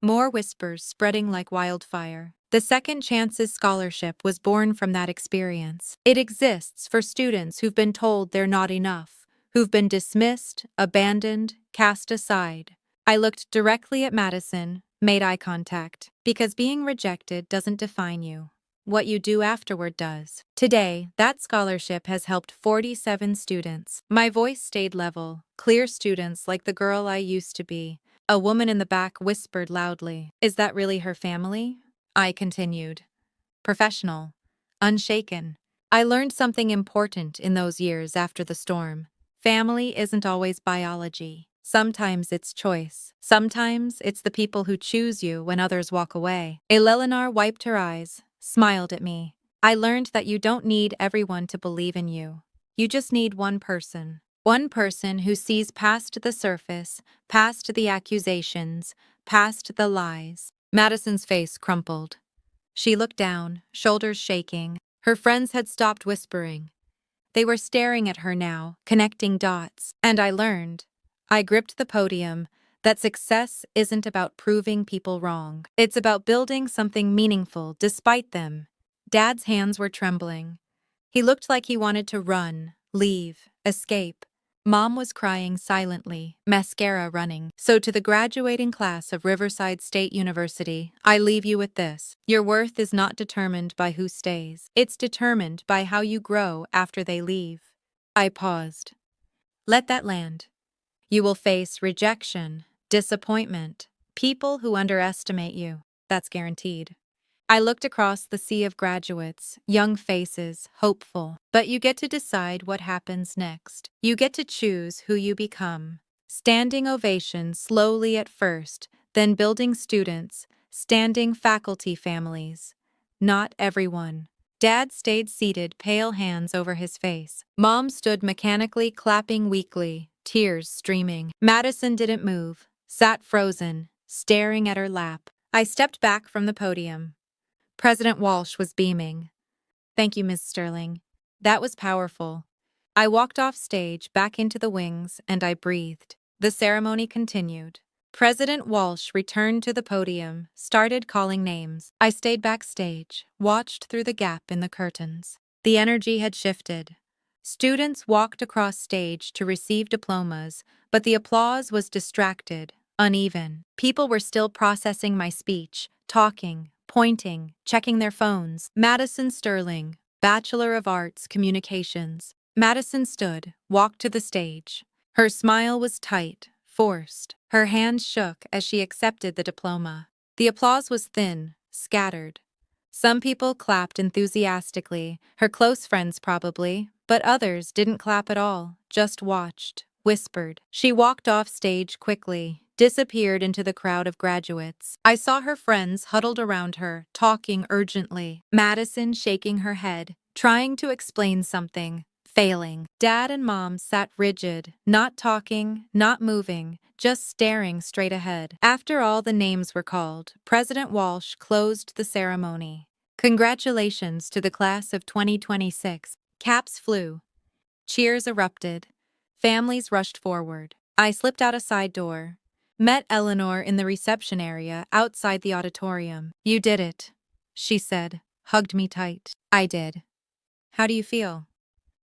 More whispers spreading like wildfire. The Second Chances Scholarship was born from that experience. It exists for students who've been told they're not enough, who've been dismissed, abandoned, cast aside. I looked directly at Madison, made eye contact, because being rejected doesn't define you. What you do afterward does. Today, that scholarship has helped 47 students. My voice stayed level, clear students like the girl I used to be. A woman in the back whispered loudly, "Is that really her family?" I continued. Professional. Unshaken. I learned something important in those years after the storm. Family isn't always biology. Sometimes it's choice. Sometimes it's the people who choose you when others walk away. Eleanor wiped her eyes, smiled at me. I learned that you don't need everyone to believe in you. You just need one person. One person who sees past the surface, past the accusations, past the lies. Madison's face crumpled. She looked down, shoulders shaking. Her friends had stopped whispering. They were staring at her now, connecting dots. And I learned. I gripped the podium that success isn't about proving people wrong. It's about building something meaningful despite them. Dad's hands were trembling. He looked like he wanted to run, leave, escape. Mom was crying silently, mascara running. So to the graduating class of Riverside State University, I leave you with this. Your worth is not determined by who stays. It's determined by how you grow after they leave. I paused. Let that land. You will face rejection, disappointment, people who underestimate you. That's guaranteed. I looked across the sea of graduates, young faces, hopeful. But you get to decide what happens next. You get to choose who you become. Standing ovation slowly at first, then building students, standing faculty families. Not everyone. Dad stayed seated, pale hands over his face. Mom stood mechanically clapping weakly, tears streaming. Madison didn't move, sat frozen, staring at her lap. I stepped back from the podium. President Walsh was beaming. "Thank you, Ms. Sterling. That was powerful." I walked off stage, back into the wings, and I breathed. The ceremony continued. President Walsh returned to the podium, started calling names. I stayed backstage, watched through the gap in the curtains. The energy had shifted. Students walked across stage to receive diplomas, but the applause was distracted, uneven. People were still processing my speech, talking, pointing, checking their phones. Madison Sterling, Bachelor of Arts, Communications. Madison stood, walked to the stage. Her smile was tight, forced. Her hands shook as she accepted the diploma. The applause was thin, scattered. Some people clapped enthusiastically, her close friends probably, but others didn't clap at all, just watched, whispered. She walked off stage quickly, disappeared into the crowd of graduates. I saw her friends huddled around her, talking urgently. Madison shaking her head, trying to explain something, failing. Dad and Mom sat rigid, not talking, not moving, just staring straight ahead. After all the names were called, President Walsh closed the ceremony. "Congratulations to the class of 2026. Caps flew. Cheers erupted. Families rushed forward. I slipped out a side door. Met Eleanor in the reception area outside the auditorium. "You did it," she said, hugged me tight. I did. "How do you feel?"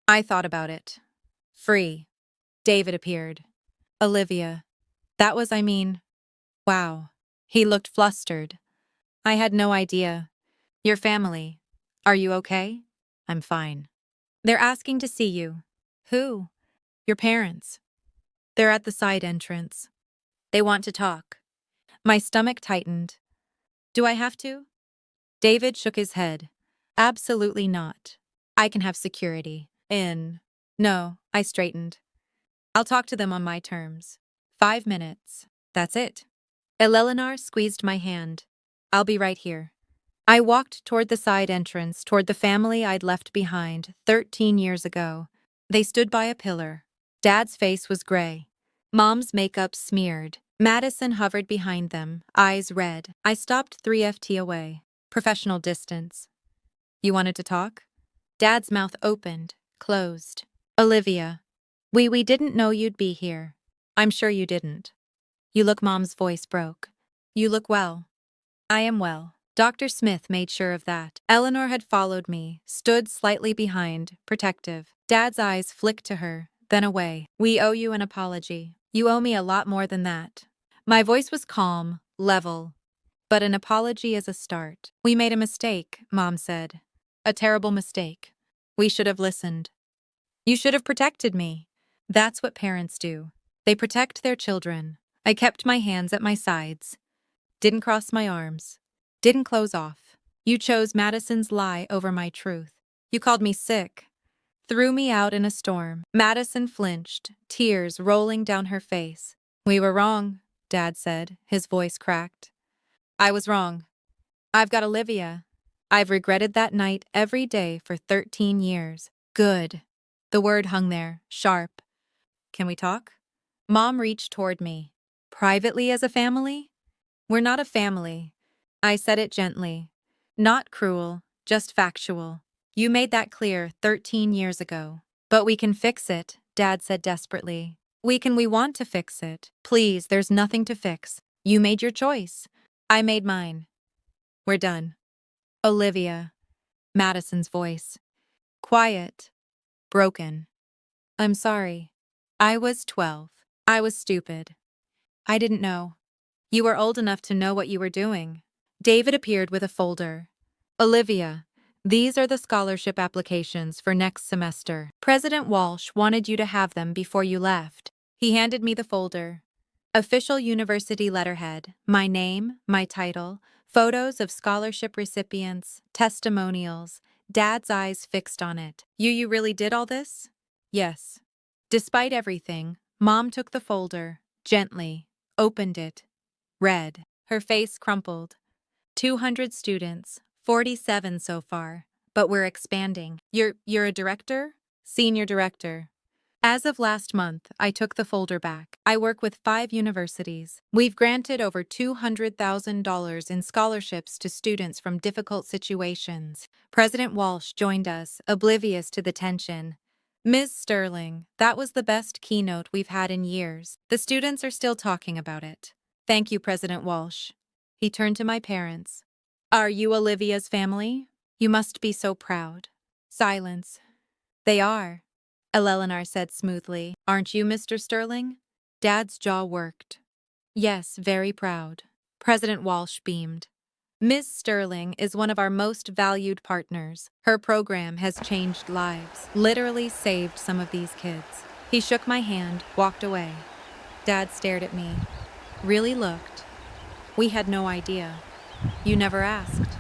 I thought about it. Free. David appeared. "Olivia. That was, wow." He looked flustered. "I had no idea. Your family. Are you okay?" "I'm fine." "They're asking to see you." "Who?" "Your parents. They're at the side entrance. They want to talk." My stomach tightened. "Do I have to?" David shook his head. "Absolutely not. I can have security. In." "No," I straightened. "I'll talk to them on my terms. 5 minutes. That's it." Eleanor squeezed my hand. "I'll be right here." I walked toward the side entrance, toward the family I'd left behind 13 years ago. They stood by a pillar. Dad's face was gray. Mom's makeup smeared. Madison hovered behind them, eyes red. I stopped 3 ft away. Professional distance. "You wanted to talk?" Dad's mouth opened, closed. "Olivia, we didn't know you'd be here. I'm sure you didn't." "You look," Mom's voice broke. "You look well." "I am well. Dr. Smith made sure of that." Eleanor had followed me, stood slightly behind, protective. Dad's eyes flicked to her, then away. "We owe you an apology. You owe me a lot more than that." My voice was calm, level, but an apology is a start. We made a mistake, Mom said. A terrible mistake. We should have listened. You should have protected me. That's what parents do. They protect their children. I kept my hands at my sides. Didn't cross my arms. Didn't close off. You chose Madison's lie over my truth. You called me sick. Threw me out in a storm. Madison flinched, tears rolling down her face. We were wrong, Dad said, his voice cracked. I was wrong. I've got Olivia. I've regretted that night every day for 13 years. Good. The word hung there, sharp. Can we talk? Mom reached toward me. Privately as a family? We're not a family. I said it gently. Not cruel, just factual. You made that clear 13 years ago. But we can fix it, Dad said desperately. We want to fix it. Please, there's nothing to fix. You made your choice. I made mine. We're done. Olivia. Madison's voice. Quiet. Broken. I'm sorry. I was 12. I was stupid. I didn't know. You were old enough to know what you were doing. David appeared with a folder. Olivia, these are the scholarship applications for next semester. President Walsh wanted you to have them before you left. He handed me the folder. Official university letterhead, my name, my title, photos of scholarship recipients, testimonials, Dad's eyes fixed on it. You really did all this? Yes. Despite everything, Mom took the folder, gently, opened it, read. Her face crumpled. 200 students, 47 so far, but we're expanding. You're a director? Senior director. As of last month, I took the folder back. I work with 5 universities. We've granted over $200,000 in scholarships to students from difficult situations. President Walsh joined us, oblivious to the tension. Ms. Sterling, that was the best keynote we've had in years. The students are still talking about it. Thank you, President Walsh. He turned to my parents. Are you Olivia's family? You must be so proud. Silence. They are. Eleanor said smoothly. Aren't you, Mr. Sterling? Dad's jaw worked. Yes, very proud. President Walsh beamed. Ms. Sterling is one of our most valued partners. Her program has changed lives, literally saved some of these kids. He shook my hand, walked away. Dad stared at me. Really looked. We had no idea. You never asked.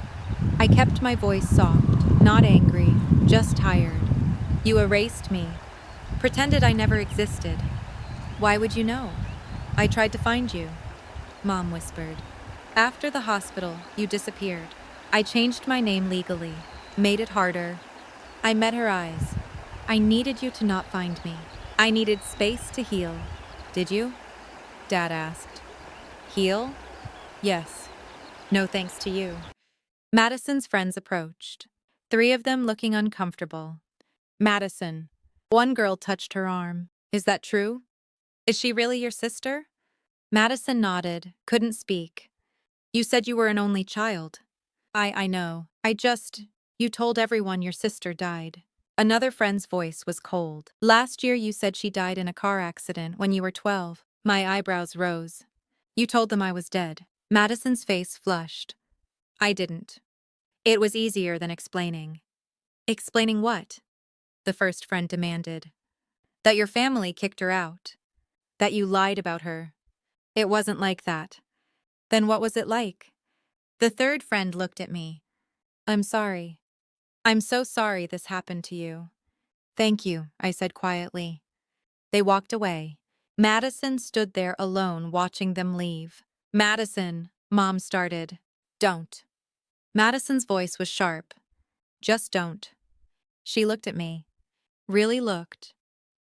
I kept my voice soft, not angry, just tired. You erased me. Pretended I never existed. Why would you know? I tried to find you, Mom whispered. After the hospital, you disappeared. I changed my name legally, made it harder. I met her eyes. I needed you to not find me. I needed space to heal. Did you? Dad asked. Heal? Yes. No thanks to you. Madison's friends approached, 3 of them looking uncomfortable. Madison. One girl touched her arm. Is that true? Is she really your sister? Madison nodded, couldn't speak. You said you were an only child. I know. You told everyone your sister died. Another friend's voice was cold. Last year you said she died in a car accident when you were 12. My eyebrows rose. You told them I was dead. Madison's face flushed. I didn't. It was easier than explaining. Explaining what? The first friend demanded. That your family kicked her out. That you lied about her. It wasn't like that. Then what was it like? The third friend looked at me. I'm sorry. I'm so sorry this happened to you. Thank you, I said quietly. They walked away. Madison stood there alone watching them leave. Madison, Mom started. Don't. Madison's voice was sharp. Just don't. She looked at me. Really looked.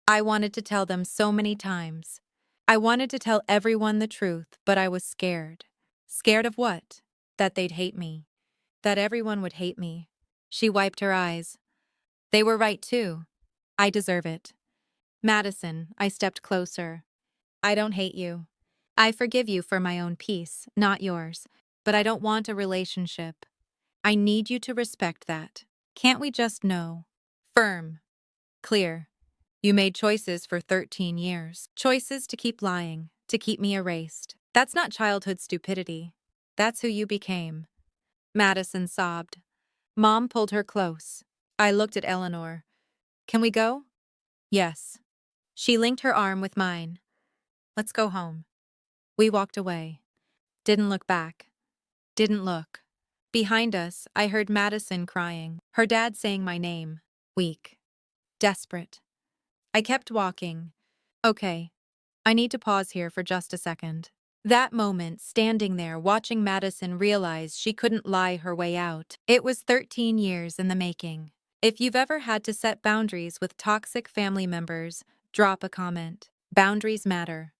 I wanted to tell them so many times. I wanted to tell everyone the truth, but I was scared. Scared of what? That they'd hate me. That everyone would hate me. She wiped her eyes. They were right too. I deserve it. Madison, I stepped closer. I don't hate you. I forgive you for my own peace, not yours. But I don't want a relationship. I need you to respect that. Can't we just know? Firm. Clear. You made choices for 13 years. Choices to keep lying, to keep me erased. That's not childhood stupidity. That's who you became. Madison sobbed. Mom pulled her close. I looked at Eleanor. Can we go? Yes. She linked her arm with mine. Let's go home. We walked away. Didn't look back. Didn't look. Behind us, I heard Madison crying, her dad saying my name. Weak. Desperate. I kept walking. Okay, I need to pause here for just a second. That moment, standing there watching Madison realize she couldn't lie her way out, it was 13 years in the making. If you've ever had to set boundaries with toxic family members, drop a comment. Boundaries matter.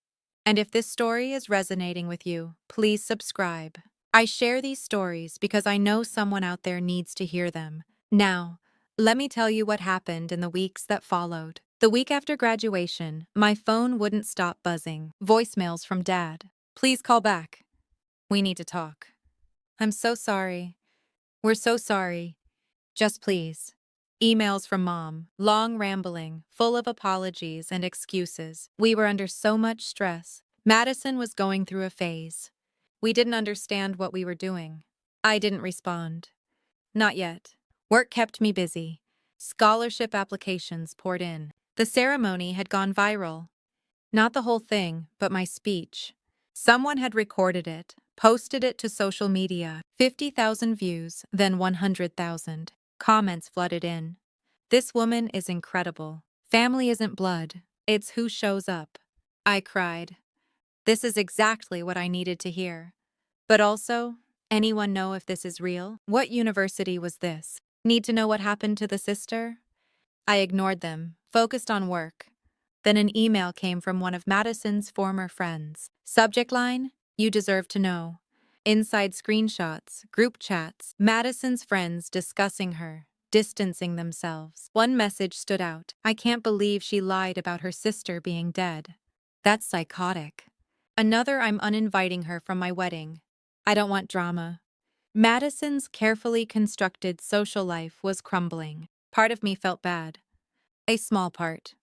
And if this story is resonating with you, please subscribe. I share these stories because I know someone out there needs to hear them. Now, let me tell you what happened in the weeks that followed. The week after graduation, my phone wouldn't stop buzzing. Voicemails from Dad. Please call back. We need to talk. I'm so sorry. We're so sorry. Just please. Emails from Mom, long rambling, full of apologies and excuses. We were under so much stress. Madison was going through a phase. We didn't understand what we were doing. I didn't respond. Not yet. Work kept me busy. Scholarship applications poured in. The ceremony had gone viral. Not the whole thing, but my speech. Someone had recorded it, posted it to social media. 50,000 views, then 100,000. Comments flooded in. This woman is incredible. Family isn't blood. It's who shows up. I cried. This is exactly what I needed to hear. But also, anyone know if this is real? What university was this? Need to know what happened to the sister? I ignored them, focused on work. Then an email came from one of Madison's former friends. Subject line, you deserve to know. Inside screenshots, group chats, Madison's friends discussing her, distancing themselves. One message stood out. I can't believe she lied about her sister being dead. That's psychotic. Another, I'm uninviting her from my wedding. I don't want drama. Madison's carefully constructed social life was crumbling. Part of me felt bad. A small part.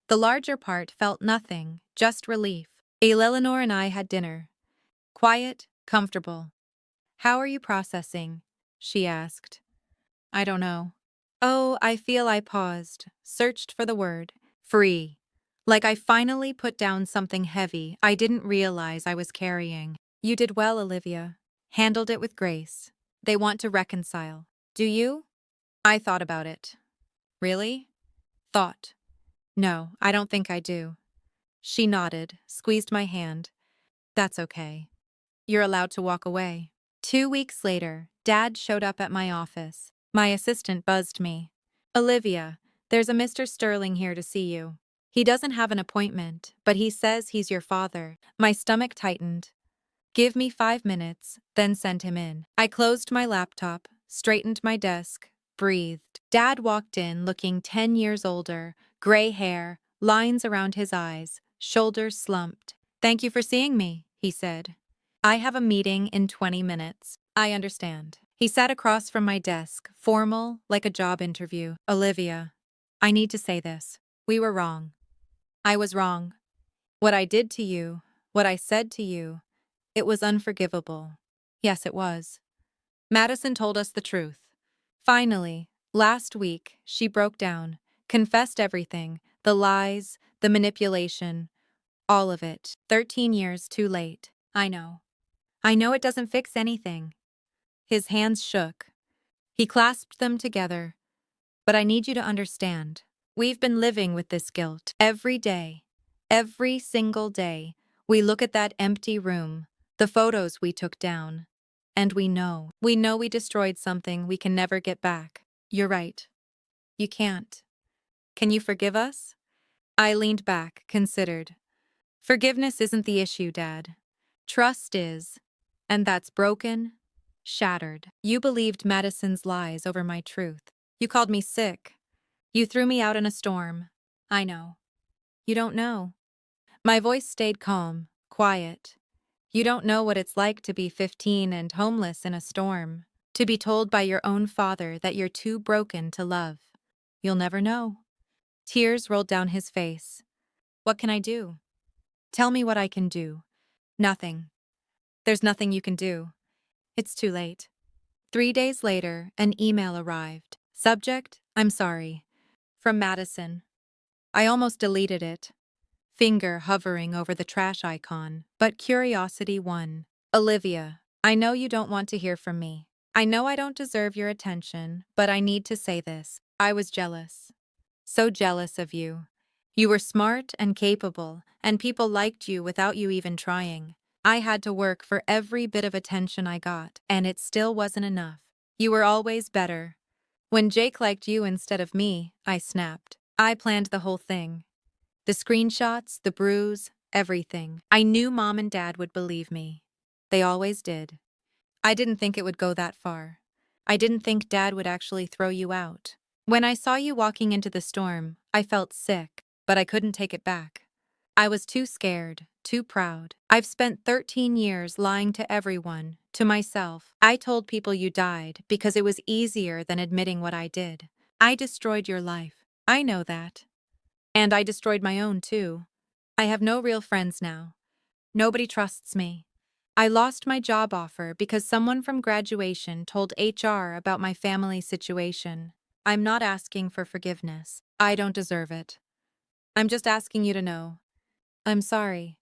The larger part felt nothing, just relief. Eleanor and I had dinner. Quiet, comfortable. How are you processing? She asked. I don't know. Oh, I feel I paused, searched for the word. Free. Like I finally put down something heavy I didn't realize I was carrying. You did well, Olivia. Handled it with grace. They want to reconcile. Do you? I thought about it. Really? Thought. No, I don't think I do. She nodded, squeezed my hand. That's okay. You're allowed to walk away. 2 weeks later, Dad showed up at my office. My assistant buzzed me. Olivia, there's a Mr. Sterling here to see you. He doesn't have an appointment, but he says he's your father. My stomach tightened. Give me 5 minutes, then send him in. I closed my laptop, straightened my desk, breathed. Dad walked in looking 10 years older, gray hair, lines around his eyes, shoulders slumped. Thank you for seeing me, he said. I have a meeting in 20 minutes. I understand. He sat across from my desk, formal, like a job interview. Olivia, I need to say this. We were wrong. I was wrong. What I did to you, what I said to you, it was unforgivable. Yes, it was. Madison told us the truth. Finally, last week, she broke down, confessed everything, the lies, the manipulation, all of it. 13 years too late. I know. I know it doesn't fix anything. His hands shook. He clasped them together. But I need you to understand. We've been living with this guilt every day. Every single day. We look at that empty room, the photos we took down, and we know we destroyed something we can never get back. You're right. You can't. Can you forgive us? I leaned back, considered. Forgiveness isn't the issue, Dad. Trust is. And that's broken, shattered. You believed Madison's lies over my truth. You called me sick. You threw me out in a storm. I know. You don't know. My voice stayed calm, quiet. You don't know what it's like to be 15 and homeless in a storm. To be told by your own father that you're too broken to love. You'll never know. Tears rolled down his face. What can I do? Tell me what I can do. Nothing. There's nothing you can do. It's too late. 3 days later, an email arrived. Subject, I'm sorry. From Madison. I almost deleted it. Finger hovering over the trash icon, but curiosity won. Olivia, I know you don't want to hear from me. I know I don't deserve your attention, but I need to say this. I was jealous. So jealous of you. You were smart and capable, and people liked you without you even trying. I had to work for every bit of attention I got, and it still wasn't enough. You were always better. When Jake liked you instead of me, I snapped. I planned the whole thing. The screenshots, the bruise, everything. I knew Mom and Dad would believe me. They always did. I didn't think it would go that far. I didn't think Dad would actually throw you out. When I saw you walking into the storm, I felt sick, but I couldn't take it back. I was too scared, too proud. I've spent 13 years lying to everyone, to myself. I told people you died because it was easier than admitting what I did. I destroyed your life. I know that. And I destroyed my own, too. I have no real friends now. Nobody trusts me. I lost my job offer because someone from graduation told HR about my family situation. I'm not asking for forgiveness. I don't deserve it. I'm just asking you to know. I'm sorry.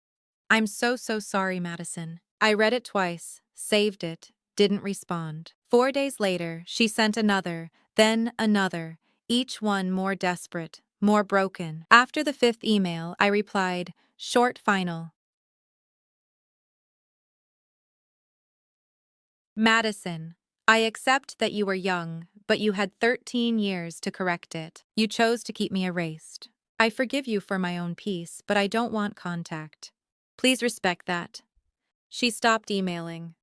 I'm so sorry, Madison. I read it twice, saved it, didn't respond. 4 days later, she sent another, then another, each one more desperate, more broken. After the fifth email, I replied, short final. Madison, I accept that you were young, but you had 13 years to correct it. You chose to keep me erased. I forgive you for my own peace, but I don't want contact. Please respect that. She stopped emailing.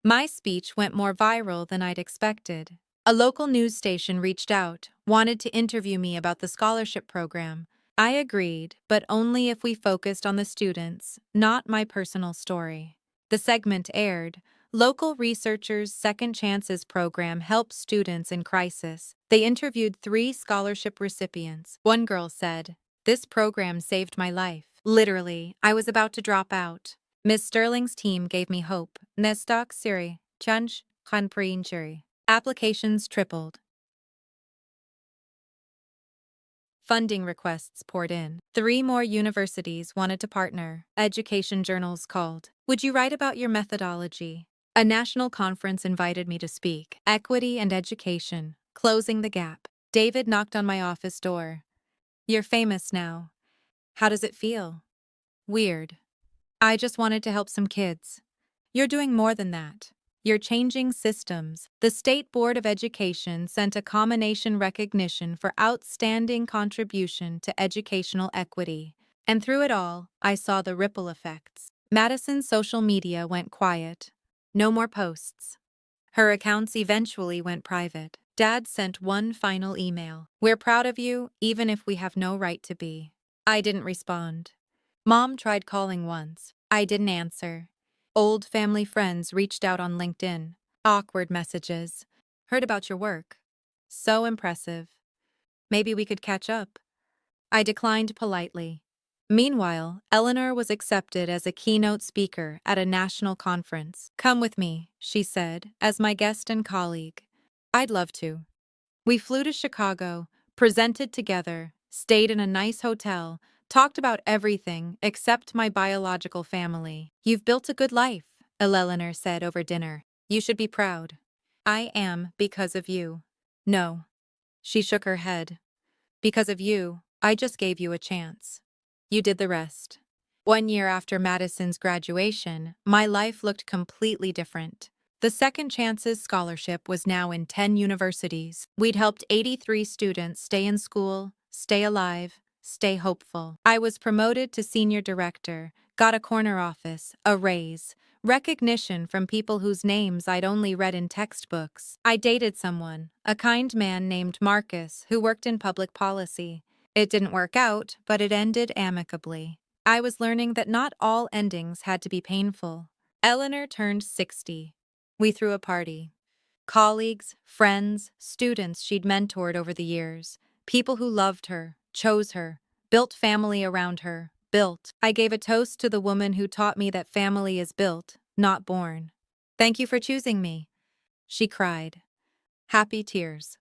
My speech went more viral than I'd expected. A local news station reached out, wanted to interview me about the scholarship program. I agreed, but only if we focused on the students, not my personal story. The segment aired. Local researchers' Second Chances program helps students in crisis. They interviewed 3 scholarship recipients. One girl said, "This program saved my life. Literally, I was about to drop out. Miss Sterling's team gave me hope. Nestok Siri, Chunch, Khanpreen Chiri." Applications tripled. Funding requests poured in. 3 more universities wanted to partner. Education journals called. Would you write about your methodology? A national conference invited me to speak. Equity and education. Closing the gap. David knocked on my office door. You're famous now. How does it feel? Weird. I just wanted to help some kids. You're doing more than that. You're changing systems. The State Board of Education sent a combination recognition for outstanding contribution to educational equity. And through it all, I saw the ripple effects. Madison's social media went quiet. No more posts. Her accounts eventually went private. Dad sent one final email. We're proud of you, even if we have no right to be. I didn't respond. Mom tried calling once. I didn't answer. Old family friends reached out on LinkedIn. Awkward messages. Heard about your work. So impressive. Maybe we could catch up. I declined politely. Meanwhile, Eleanor was accepted as a keynote speaker at a national conference. Come with me, she said, as my guest and colleague. I'd love to. We flew to Chicago, presented together, stayed in a nice hotel, talked about everything except my biological family. You've built a good life, Eleanor said over dinner. You should be proud. I am because of you. No. She shook her head. Because of you, I just gave you a chance. You did the rest. 1 year after Madison's graduation, my life looked completely different. The Second Chances Scholarship was now in 10 universities. We'd helped 83 students stay in school, stay alive, stay hopeful. I was promoted to senior director, got a corner office, a raise, recognition from people whose names I'd only read in textbooks. I dated someone, a kind man named Marcus, who worked in public policy. It didn't work out, but it ended amicably. I was learning that not all endings had to be painful. Eleanor turned 60. We threw a party. Colleagues, friends, students she'd mentored over the years, people who loved her, chose her, built family around her, built. I gave a toast to the woman who taught me that family is built, not born. Thank you for choosing me, she cried. Happy tears.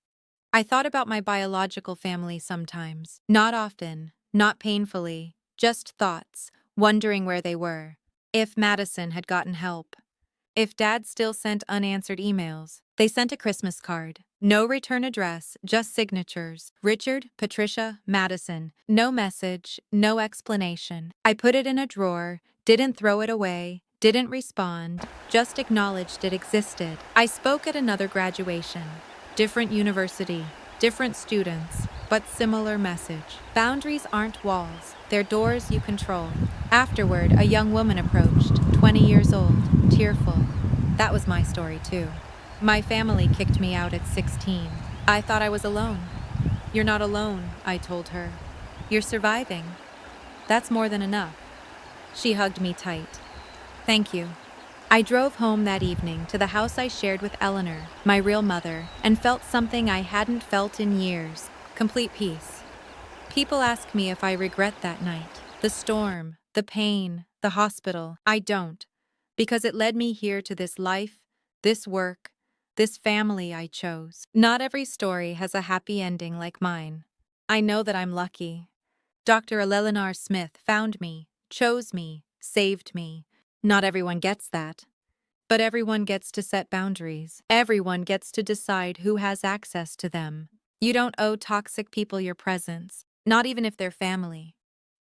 I thought about my biological family sometimes. Not often, not painfully, just thoughts, wondering where they were. If Madison had gotten help. If Dad still sent unanswered emails. They sent a Christmas card. No return address, just signatures. Richard, Patricia, Madison. No message, no explanation. I put it in a drawer, didn't throw it away, didn't respond, just acknowledged it existed. I spoke at another graduation. Different university, different students, but similar message. Boundaries aren't walls, they're doors you control. Afterward, a young woman approached, 20 years old, tearful. That was my story, too. My family kicked me out at 16. I thought I was alone. You're not alone, I told her. You're surviving. That's more than enough. She hugged me tight. Thank you. I drove home that evening to the house I shared with Eleanor, my real mother, and felt something I hadn't felt in years. Complete peace. People ask me if I regret that night. The storm, the pain, the hospital. I don't. Because it led me here to this life, this work, this family I chose. Not every story has a happy ending like mine. I know that I'm lucky. Dr. Eleanor Smith found me, chose me, saved me. Not everyone gets that. But everyone gets to set boundaries. Everyone gets to decide who has access to them. You don't owe toxic people your presence, not even if they're family.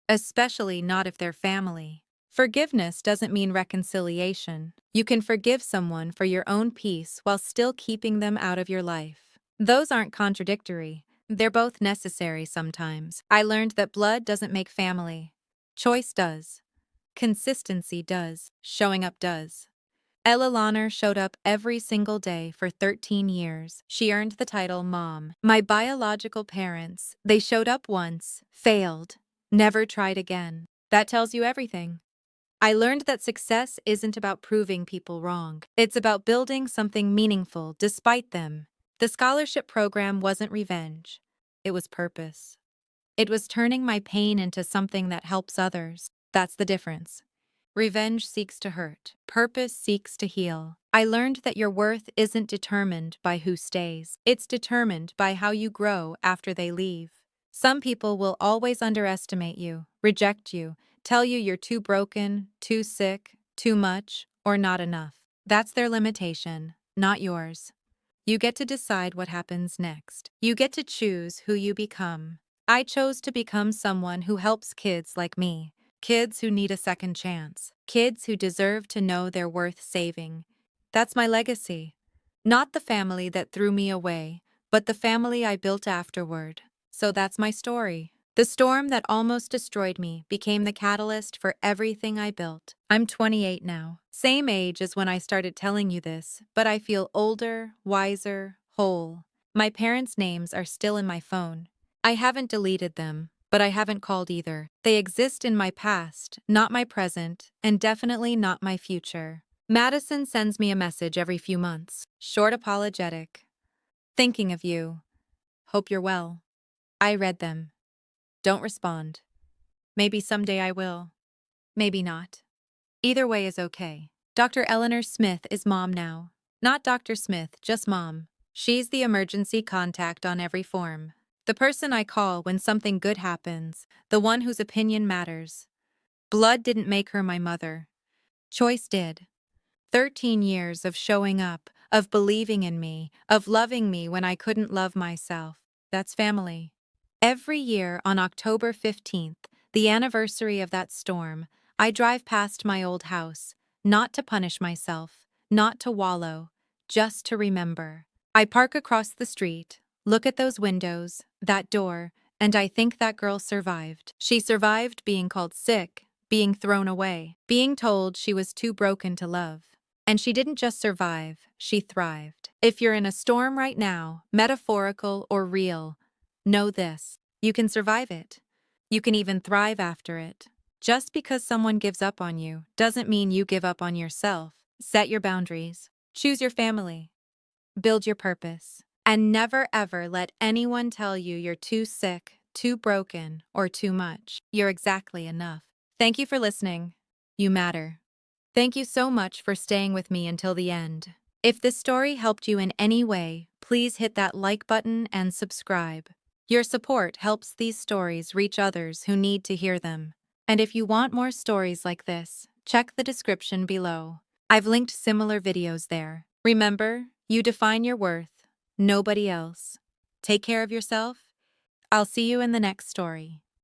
Especially not if they're family. Forgiveness doesn't mean reconciliation. You can forgive someone for your own peace while still keeping them out of your life. Those aren't contradictory. They're both necessary sometimes. I learned that blood doesn't make family. Choice does. Consistency does. Showing up does. Ella Launer showed up every single day for 13 years. She earned the title Mom. My biological parents, they showed up once, failed, never tried again. That tells you everything. I learned that success isn't about proving people wrong. It's about building something meaningful despite them. The scholarship program wasn't revenge. It was purpose. It was turning my pain into something that helps others. That's the difference. Revenge seeks to hurt. Purpose seeks to heal. I learned that your worth isn't determined by who stays. It's determined by how you grow after they leave. Some people will always underestimate you, reject you, tell you you're too broken, too sick, too much, or not enough. That's their limitation, not yours. You get to decide what happens next. You get to choose who you become. I chose to become someone who helps kids like me. Kids who need a second chance. Kids who deserve to know they're worth saving. That's my legacy. Not the family that threw me away, but the family I built afterward. So that's my story. The storm that almost destroyed me became the catalyst for everything I built. I'm 28 now. Same age as when I started telling you this, but I feel older, wiser, whole. My parents' names are still in my phone. I haven't deleted them, but I haven't called either. They exist in my past, not my present, and definitely not my future. Madison sends me a message every few months. Short apologetic. Thinking of you. Hope you're well. I read them. Don't respond. Maybe someday I will. Maybe not. Either way is okay. Dr. Eleanor Smith is Mom now. Not Dr. Smith, just Mom. She's the emergency contact on every form. The person I call when something good happens. The one whose opinion matters. Blood didn't make her my mother. Choice did. 13 years of showing up, of believing in me, of loving me when I couldn't love myself. That's family. Every year on October 15th, the anniversary of that storm, I drive past my old house, not to punish myself, not to wallow, just to remember. I park across the street, look at those windows, that door, and I think that girl survived. She survived being called sick, being thrown away, being told she was too broken to love. And she didn't just survive, she thrived. If you're in a storm right now, metaphorical or real, know this. You can survive it. You can even thrive after it. Just because someone gives up on you doesn't mean you give up on yourself. Set your boundaries. Choose your family. Build your purpose. And never ever let anyone tell you you're too sick, too broken, or too much. You're exactly enough. Thank you for listening. You matter. Thank you so much for staying with me until the end. If this story helped you in any way, please hit that like button and subscribe. Your support helps these stories reach others who need to hear them. And if you want more stories like this, check the description below. I've linked similar videos there. Remember, you define your worth, nobody else. Take care of yourself. I'll see you in the next story.